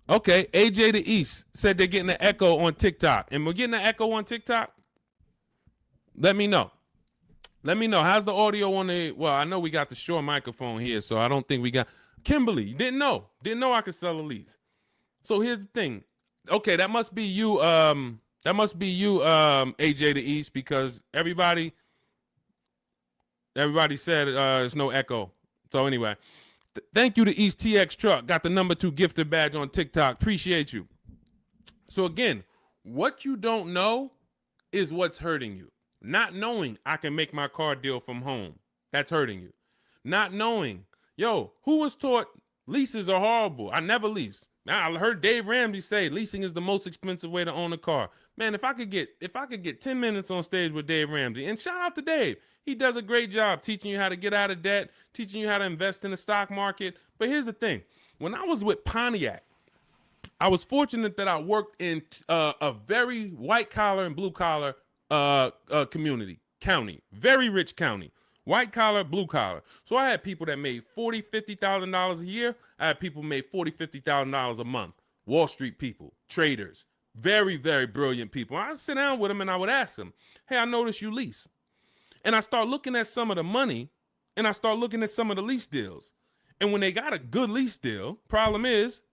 Okay, AJ the East said they're getting an echo on TikTok. And we're getting an echo on TikTok? Let me know. Let me know. How's the audio on the, well, I know we got the Shure microphone here, so I don't think we got, Kimberly, you didn't know. Didn't know I could sell a lease. So here's the thing. Okay, that must be you, AJ the East, because everybody said there's no echo. So anyway, thank you to East TX Truck. Got the #2 gifted badge on TikTok. Appreciate you. So again, what you don't know is what's hurting you. Not knowing I can make my car deal from home. That's hurting you. Not knowing, yo, who was taught leases are horrible? I never leased. Now, I heard Dave Ramsey say leasing is the most expensive way to own a car. Man, if I could get 10 minutes on stage with Dave Ramsey, and shout out to Dave. He does a great job teaching you how to get out of debt, teaching you how to invest in the stock market. But here's the thing. When I was with Pontiac, I was fortunate that I worked in a very white collar and blue collar county, very rich county. White collar, blue collar. So I had people that made $40,000, $50,000 a year. I had people who made $40,000, $50,000 a month. Wall Street people, traders, very, very brilliant people. I'd sit down with them and I would ask them, hey, I noticed you lease. And I start looking at some of the money and I start looking at some of the lease deals. And when they got a good lease deal, problem is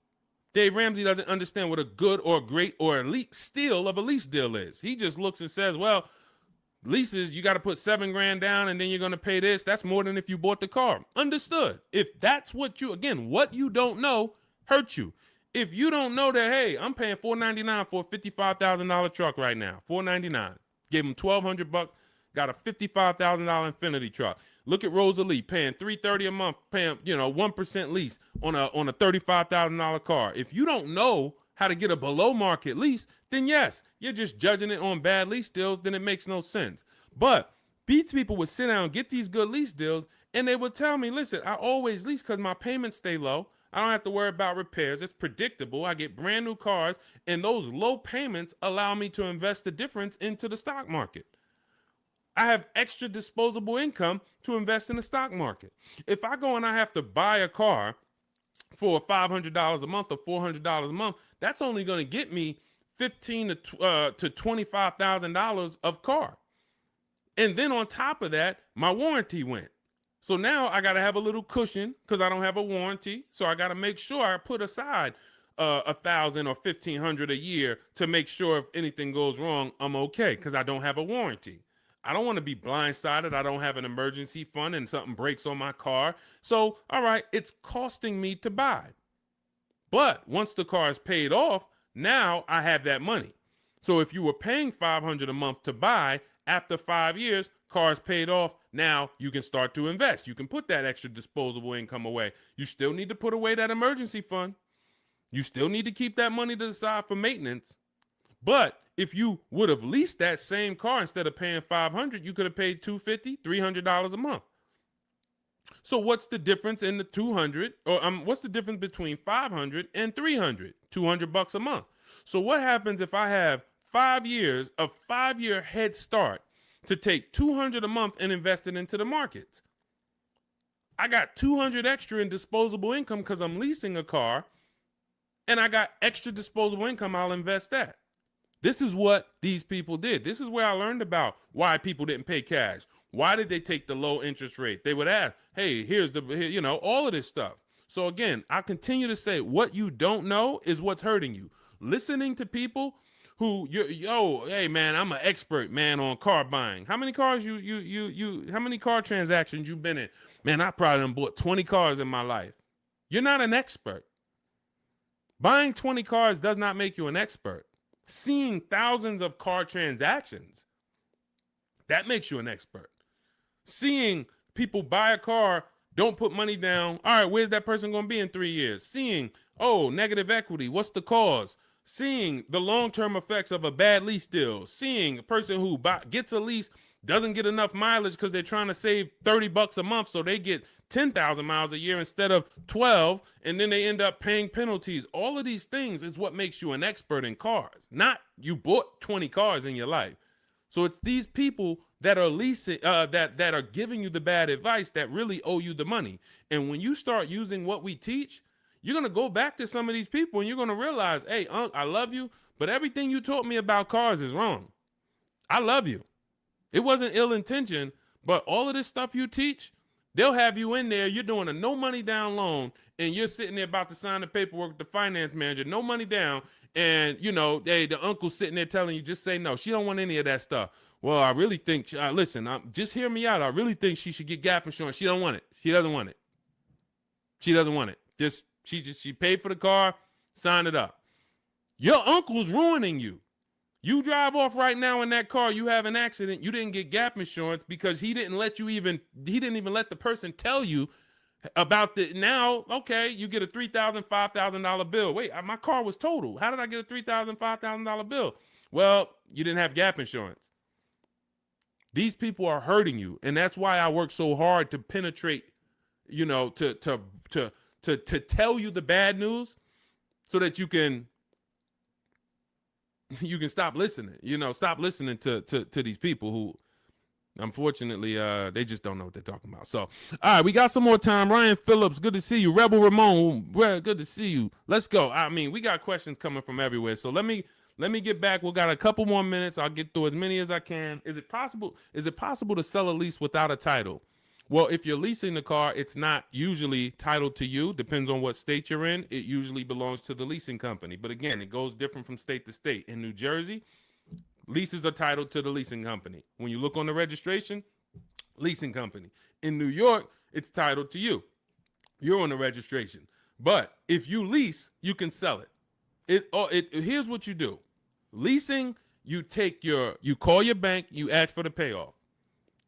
Dave Ramsey doesn't understand what a good or great or elite steal of a lease deal is. He just looks and says, well, leases, you got to put $7,000 down and then you're going to pay this. That's more than if you bought the car. Understood. If that's what what you don't know hurts you. If you don't know that, hey, I'm paying $499 for a $55,000 truck right now, $499. Gave him $1,200, got a $55,000 Infiniti truck. Look at Rosalie paying $330 a month, paying 1% lease on a $35,000 car. If you don't know how to get a below market lease, then yes, you're just judging it on bad lease deals, then it makes no sense. But these people would sit down, get these good lease deals, and they would tell me, listen, I always lease because my payments stay low. I don't have to worry about repairs. It's predictable. I get brand new cars, and those low payments allow me to invest the difference into the stock market. I have extra disposable income to invest in the stock market. If I go and I have to buy a car for $500 a month or $400 a month, that's only going to get me $15,000 to $25,000 of car. And then on top of that, my warranty went. So now I got to have a little cushion because I don't have a warranty. So I got to make sure I put aside $1,000 or $1,500 a year to make sure if anything goes wrong, I'm okay because I don't have a warranty. I don't want to be blindsided. I don't have an emergency fund and something breaks on my car. So, all right, it's costing me to buy. But once the car is paid off, now I have that money. So if you were paying $500 a month to buy, after 5 years, car is paid off. Now you can start to invest. You can put that extra disposable income away. You still need to put away that emergency fund. You still need to keep that money to the side for maintenance. But if you would have leased that same car instead of paying $500, you could have paid $250, $300 a month. So what's the difference in the 200 or what's the difference between 500 and 300? $200 a month. So what happens if I have 5 years, a 5-year head start to take $200 a month and invest it into the markets? I got $200 extra in disposable income because I'm leasing a car, and I got extra disposable income. I'll invest that. This is what these people did. This is where I learned about why people didn't pay cash. Why did they take the low interest rate? They would ask, hey, here's all of this stuff. So again, I continue to say what you don't know is what's hurting you. listening to people who hey man, I'm an expert, man, on car buying. How many cars how many car transactions you been in? Man, I probably done bought 20 cars in my life. You're not an expert. Buying 20 cars does not make you an expert. Seeing thousands of car transactions, that makes you an expert. Seeing people buy a car, don't put money down. All right, where's that person going to be in 3 years? Seeing, negative equity. What's the cause? Seeing the long-term effects of a bad lease deal. Seeing a person who gets a lease, doesn't get enough mileage because they're trying to save $30 a month, so they get 10,000 miles a year instead of 12, and then they end up paying penalties. All of these things is what makes you an expert in cars, not you bought 20 cars in your life. So it's these people that are leasing, that are giving you the bad advice that really owe you the money. And when you start using what we teach, you're going to go back to some of these people and you're going to realize, hey, Unc, I love you, but everything you taught me about cars is wrong. I love you. It wasn't ill intention, but all of this stuff you teach, they'll have you in there. You're doing a no money down loan and you're sitting there about to sign the paperwork with the finance manager, no money down. And, the uncle's sitting there telling you, just say no. She don't want any of that stuff. Well, I really think, listen, just hear me out. I really think she should get gap insurance. She don't want it. She doesn't want it. She doesn't want it. She paid for the car, sign it up. Your uncle's ruining you. You drive off right now in that car, you have an accident, you didn't get gap insurance because he didn't even let the person tell you about now, okay, you get a $3,000, $5,000 bill. Wait, my car was totaled. How did I get a $3,000, $5,000 bill? Well, you didn't have gap insurance. These people are hurting you, and that's why I work so hard to penetrate, to tell you the bad news so that you can stop listening, stop listening to these people who, unfortunately, they just don't know what they're talking about. So, all right, we got some more time. Ryan Phillips, good to see you. Rebel Ramon, good to see you. Let's go. I mean, we got questions coming from everywhere. So let me get back. We got a couple more minutes. I'll get through as many as I can. Is it possible to sell a lease without a title? Well, if you're leasing the car, it's not usually titled to you. Depends on what state you're in. It usually belongs to the leasing company. But again, it goes different from state to state. In New Jersey, leases are titled to the leasing company. When you look on the registration, leasing company. In New York, it's titled to you. You're on the registration. But if you lease, you can sell it. Here's what you do. Leasing, you call your bank, you ask for the payoff.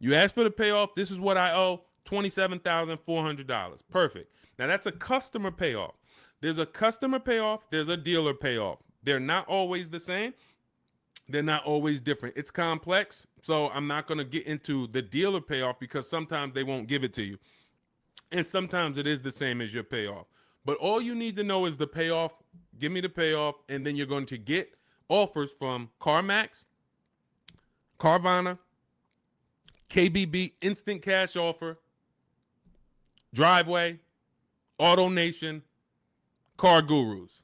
You ask for the payoff. This is what I owe, $27,400. Perfect. Now, that's a customer payoff. There's a customer payoff. There's a dealer payoff. They're not always the same. They're not always different. It's complex, so I'm not going to get into the dealer payoff because sometimes they won't give it to you. And sometimes it is the same as your payoff. But all you need to know is the payoff. Give me the payoff, and then you're going to get offers from CarMax, Carvana, KBB, Instant Cash Offer, Driveway, Auto Nation, Car Gurus.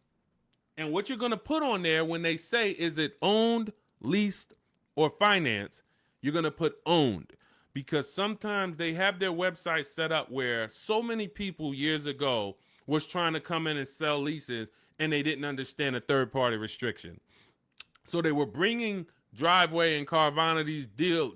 And what you're going to put on there when they say, is it owned, leased, or financed, you're going to put owned. Because sometimes they have their website set up where so many people years ago was trying to come in and sell leases and they didn't understand a third-party restriction. So they were bringing Driveway and Carvana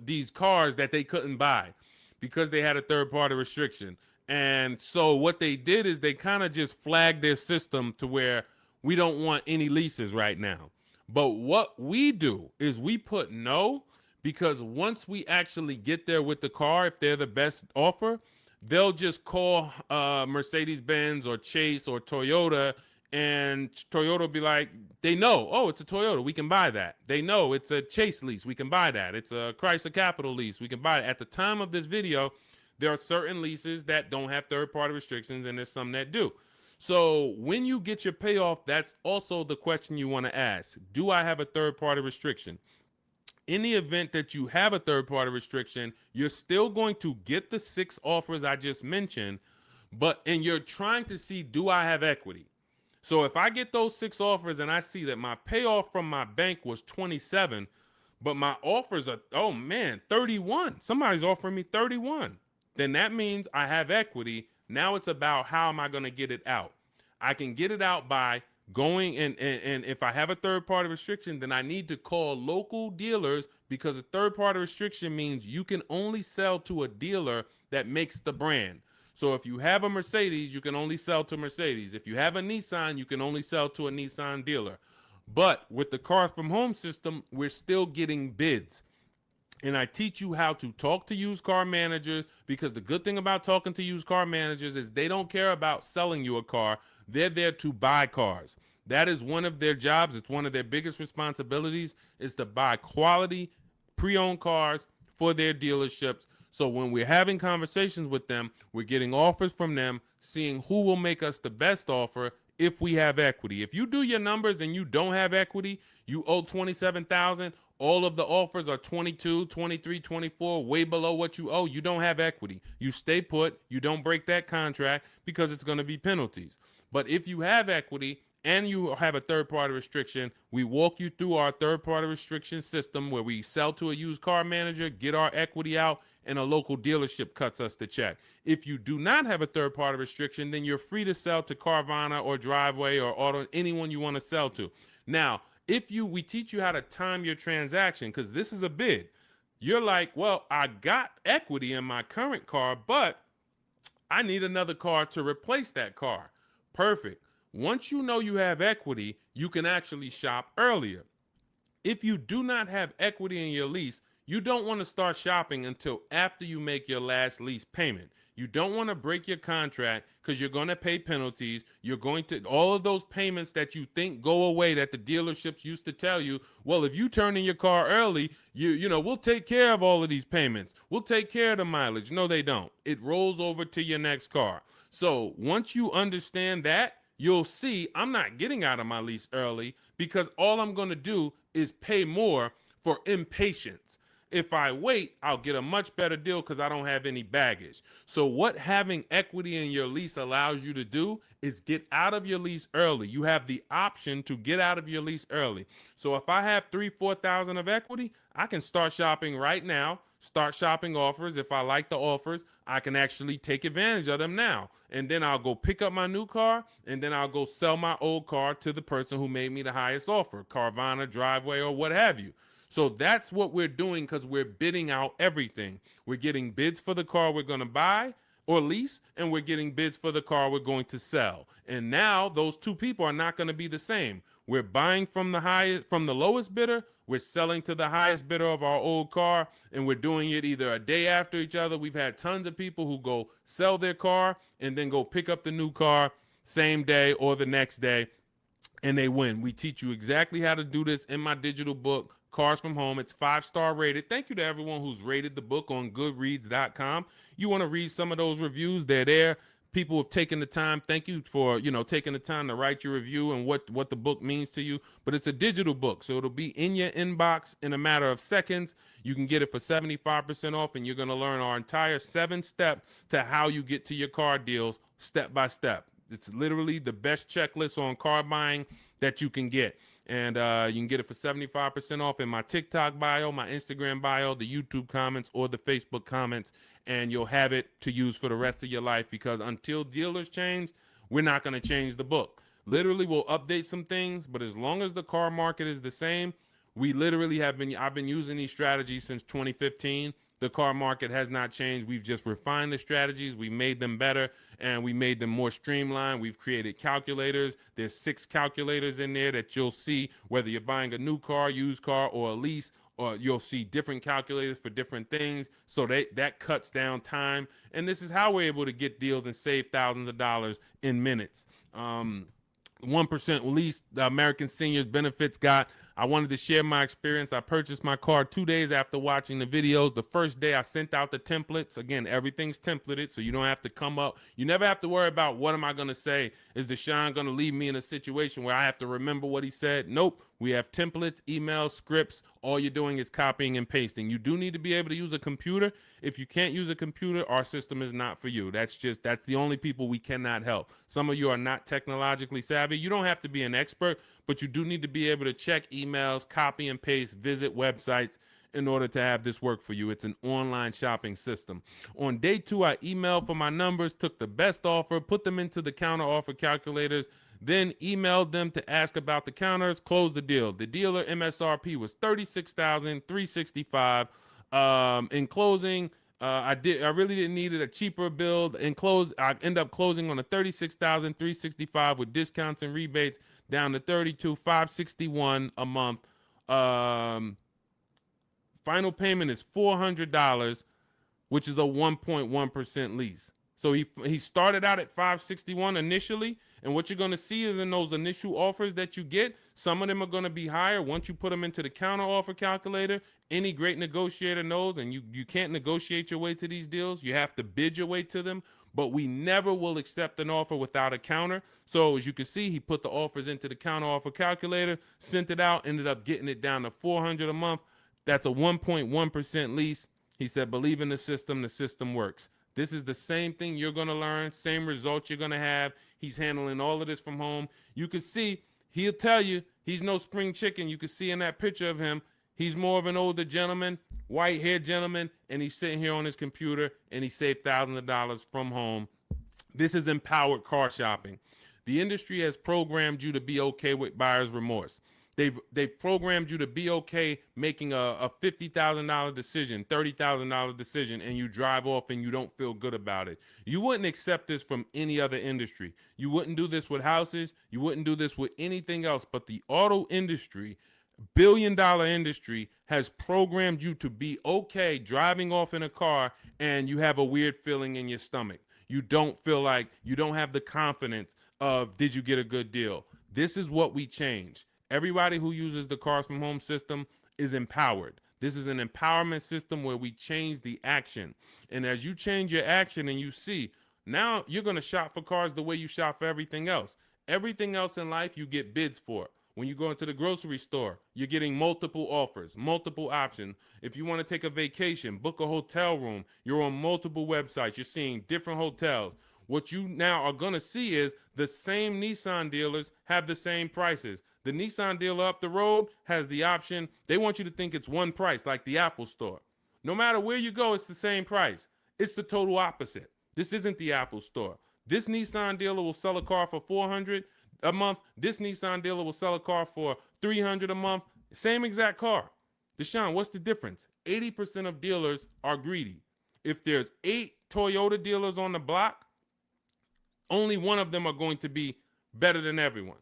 these cars that they couldn't buy because they had a third-party restriction. And so what they did is they kind of just flagged their system to where we don't want any leases right now. But what we do is we put no, because once we actually get there with the car, if they're the best offer, they'll just call Mercedes-Benz or Chase or Toyota, and Toyota will be like, they know, oh, it's a Toyota, we can buy that. They know it's a Chase lease, we can buy that. It's a Chrysler Capital lease, we can buy it. At the time of this video, there are certain leases that don't have third-party restrictions, and there's some that do. So when you get your payoff, that's also the question you want to ask. Do I have a third-party restriction? In the event that you have a third-party restriction, you're still going to get the 6 offers I just mentioned, and you're trying to see, do I have equity? So if I get those 6 offers and I see that my payoff from my bank was 27, but my offers are, 31. Somebody's offering me 31. Then that means I have equity. Now it's about how am I going to get it out? I can get it out by going and if I have a third party restriction, then I need to call local dealers, because a third party restriction means you can only sell to a dealer that makes the brand. So if you have a Mercedes, you can only sell to Mercedes. If you have a Nissan, you can only sell to a Nissan dealer. But with the Cars from Home system, we're still getting bids. And I teach you how to talk to used car managers, because the good thing about talking to used car managers is they don't care about selling you a car. They're there to buy cars. That is one of their jobs. It's one of their biggest responsibilities, is to buy quality pre-owned cars for their dealerships. So when we're having conversations with them, we're getting offers from them, seeing who will make us the best offer if we have equity. If you do your numbers and you don't have equity, you owe 27,000, all of the offers are 22, 23, 24, way below what you owe. You don't have equity. You stay put. You don't break that contract, because it's going to be penalties. But if you have equity and you have a third-party restriction, we walk you through our third-party restriction system, where we sell to a used car manager, get our equity out, and a local dealership cuts us the check. If you do not have a third-party restriction, then you're free to sell to Carvana or Driveway or Auto, anyone you want to sell to. Now, we teach you how to time your transaction, because this is a bid. You're like, well, I got equity in my current car, but I need another car to replace that car. Perfect. Once you know you have equity, you can actually shop earlier. If you do not have equity in your lease, you don't want to start shopping until after you make your last lease payment. You don't want to break your contract, because you're going to pay penalties. You're going to, all of those payments that you think go away, that the dealerships used to tell you, well, if you turn in your car early, we'll take care of all of these payments. We'll take care of the mileage. No, they don't. It rolls over to your next car. So once you understand that, you'll see I'm not getting out of my lease early, because all I'm going to do is pay more for impatience. If I wait, I'll get a much better deal, because I don't have any baggage. So what having equity in your lease allows you to do is get out of your lease early. You have the option to get out of your lease early. So if I have 3,000-4,000 of equity, I can start shopping right now, start shopping offers. If I like the offers, I can actually take advantage of them now. And then I'll go pick up my new car, and then I'll go sell my old car to the person who made me the highest offer, Carvana, Driveway, or what have you. So that's what we're doing, because we're bidding out everything. We're getting bids for the car we're going to buy or lease, and we're getting bids for the car we're going to sell. And now those two people are not going to be the same. We're buying from the lowest bidder, we're selling to the highest bidder of our old car, and we're doing it either a day after each other. We've had tons of people who go sell their car and then go pick up the new car same day or the next day, and they win. We teach you exactly how to do this in my digital book, Cars from Home. It's 5-star rated. Thank you to everyone who's rated the book on goodreads.com. You want to read some of those reviews, they're there. People have taken the time. Thank you for, taking the time to write your review and what the book means to you. But it's a digital book, so it'll be in your inbox in a matter of seconds. You can get it for 75% off, and you're going to learn our entire 7-step to how you get to your car deals step by step. It's literally the best checklist on car buying that you can get. And you can get it for 75% off in my TikTok bio, my Instagram bio, the YouTube comments, or the Facebook comments. And you'll have it to use for the rest of your life, because until dealers change, we're not going to change the book. Literally, we'll update some things, but as long as the car market is the same, we literally I've been using these strategies since 2015. The car market has not changed. We've just refined the strategies. We made them better, and we made them more streamlined. We've created calculators. There's 6 calculators in there that you'll see whether you're buying a new car, used car, or a lease, or you'll see different calculators for different things. So that cuts down time. And this is how we're able to get deals and save thousands of dollars in minutes. 1% lease, the American Seniors Benefits Guide. I wanted to share my experience. I purchased my car 2 days after watching the videos. The first day I sent out the templates. Again, everything's templated, so you don't have to come up. You never have to worry about what am I going to say. Is Deshone going to leave me in a situation where I have to remember what he said? Nope. We have templates, emails, scripts. All you're doing is copying and pasting. You do need to be able to use a computer. If you can't use a computer, our system is not for you. That's the only people we cannot help. Some of you are not technologically savvy. You don't have to be an expert, but you do need to be able to check emails, copy and paste, visit websites in order to have this work for you. It's an online shopping system. On day 2, I emailed for my numbers, took the best offer, put them into the counter offer calculators. then emailed them to ask about the counters, closed the deal. The dealer MSRP was $36,365. In closing, I really didn't need it, a cheaper build. In close, I end up closing on a $36,365 with discounts and rebates down to $32,561 a month. Final payment is $400, which is a 1.1% lease. So he started out at 561 initially, and what you're going to see is in those initial offers that you get, some of them are going to be higher once you put them into the counter offer calculator. Any great negotiator knows, and you can't negotiate your way to these deals. You have to bid your way to them, but we never will accept an offer without a counter. So as you can see, he put the offers into the counter offer calculator, sent it out, ended up getting it down to $400 a month. That's a 1.1% lease. He said, believe in the system works. This is the same thing you're going to learn, same results you're going to have. He's handling all of this from home. You can see, he'll tell you, he's no spring chicken. You can see in that picture of him, he's more of an older gentleman, white-haired gentleman, and he's sitting here on his computer, and he saved thousands of dollars from home. This is empowered car shopping. The industry has programmed you to be okay with buyer's remorse. They've programmed you to be okay making a $50,000 decision, $30,000 decision, and you drive off and you don't feel good about it. You wouldn't accept this from any other industry. You wouldn't do this with houses. You wouldn't do this with anything else. But the auto industry, billion-dollar industry, has programmed you to be okay driving off in a car and you have a weird feeling in your stomach. You don't feel like, you don't have the confidence of, did you get a good deal? This is what we change. Everybody who uses the Cars from Home system is empowered. This is an empowerment system where we change the action. And as you change your action and you see, now you're going to shop for cars the way you shop for everything else. Everything else in life you get bids for. When you go into the grocery store, you're getting multiple offers, multiple options. If you want to take a vacation, book a hotel room, you're on multiple websites. You're seeing different hotels. What you now are going to see is the same Nissan dealers have the same prices. The Nissan dealer up the road has the option. They want you to think it's one price, like the Apple store. No matter where you go, it's the same price. It's the total opposite. This isn't the Apple store. This Nissan dealer will sell a car for $400 a month. This Nissan dealer will sell a car for $300 a month. Same exact car. Deshone, what's the difference? 80% of dealers are greedy. If there's 8 Toyota dealers on the block, only one of them are going to be better than everyone.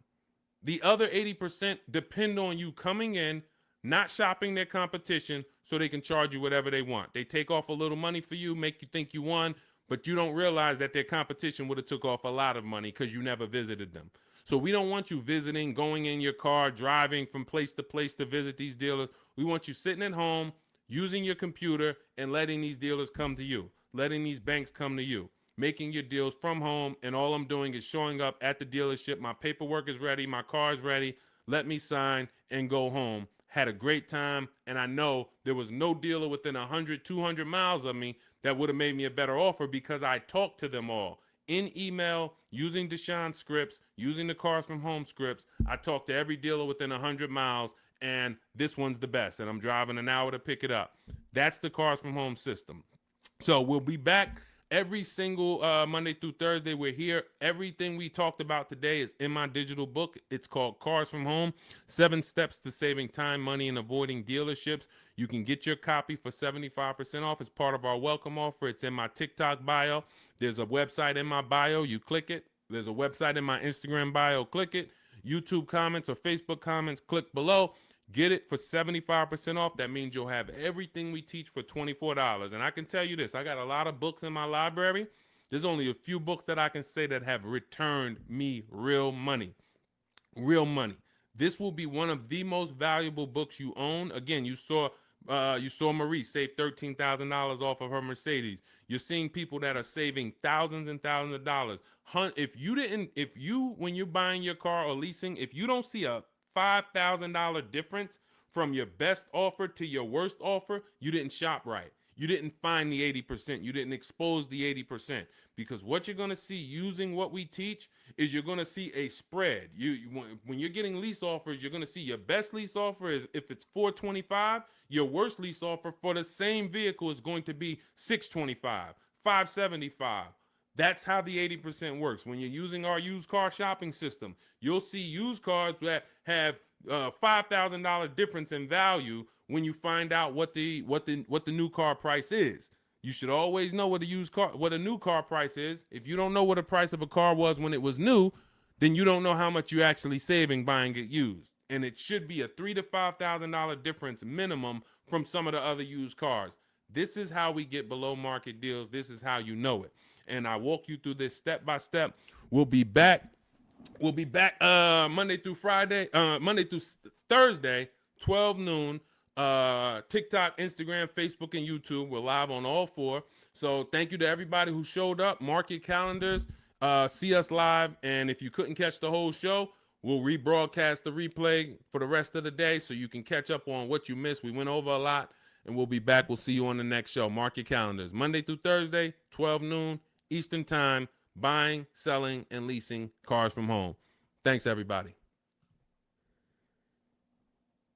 The other 80% depend on you coming in, not shopping their competition so they can charge you whatever they want. They take off a little money for you, make you think you won, but you don't realize that their competition would have took off a lot of money because you never visited them. So we don't want you visiting, going in your car, driving from place to visit these dealers. We want you sitting at home, using your computer, and letting these dealers come to you, letting these banks come to you, making your deals from home, and all I'm doing is showing up at the dealership. My paperwork is ready. My car is ready. Let me sign and go home. Had a great time, and I know there was no dealer within 100, 200 miles of me that would have made me a better offer because I talked to them all. In email, using Deshone scripts, using the Cars from Home scripts, I talked to every dealer within 100 miles, and this one's the best, and I'm driving an hour to pick it up. That's the Cars from Home system. So we'll be back every single Monday through Thursday. We're here. Everything we talked about today is in my digital book. It's called Cars from Home, 7 Steps to Saving Time, Money, and Avoiding Dealerships. You can get your copy for 75% off as part of our welcome offer. It's in my TikTok bio. There's a website in my bio. You click it. There's a website in my Instagram bio. Click it. YouTube comments or Facebook comments, click below. Get it for 75% off. That means you'll have everything we teach for $24. And I can tell you this, I got a lot of books in my library. There's only a few books that I can say that have returned me real money. Real money. This will be one of the most valuable books you own. Again, you saw Marie save $13,000 off of her Mercedes. You're seeing people that are saving thousands and thousands of dollars. When you're buying your car or leasing, if you don't see a $5,000 difference from your best offer to your worst offer, you didn't shop right. You didn't find the 80%. You didn't expose the 80%. Because what you're going to see using what we teach is you're going to see a spread. When you're getting lease offers, you're going to see your best lease offer is if it's $425, your worst lease offer for the same vehicle is going to be $625, $575. That's how the 80% works. When you're using our used car shopping system, you'll see used cars that have $5,000 difference in value when you find out what the new car price is. You should always know what a new car price is. If you don't know what the price of a car was when it was new, then you don't know how much you're actually saving buying it used. And it should be a $3,000 to $5,000 difference minimum from some of the other used cars. This is how we get below market deals. This is how you know it. And I walk you through this step by step. We'll be back. Monday through Friday, Monday through Thursday, 12 noon. TikTok, Instagram, Facebook, and YouTube. We're live on all four. So thank you to everybody who showed up. Mark your calendars. See us live. And if you couldn't catch the whole show, we'll rebroadcast the replay for the rest of the day so you can catch up on what you missed. We went over a lot, and we'll be back. We'll see you on the next show. Mark your calendars. Monday through Thursday, 12 noon Eastern Time, buying, selling, and leasing cars from home. Thanks, everybody.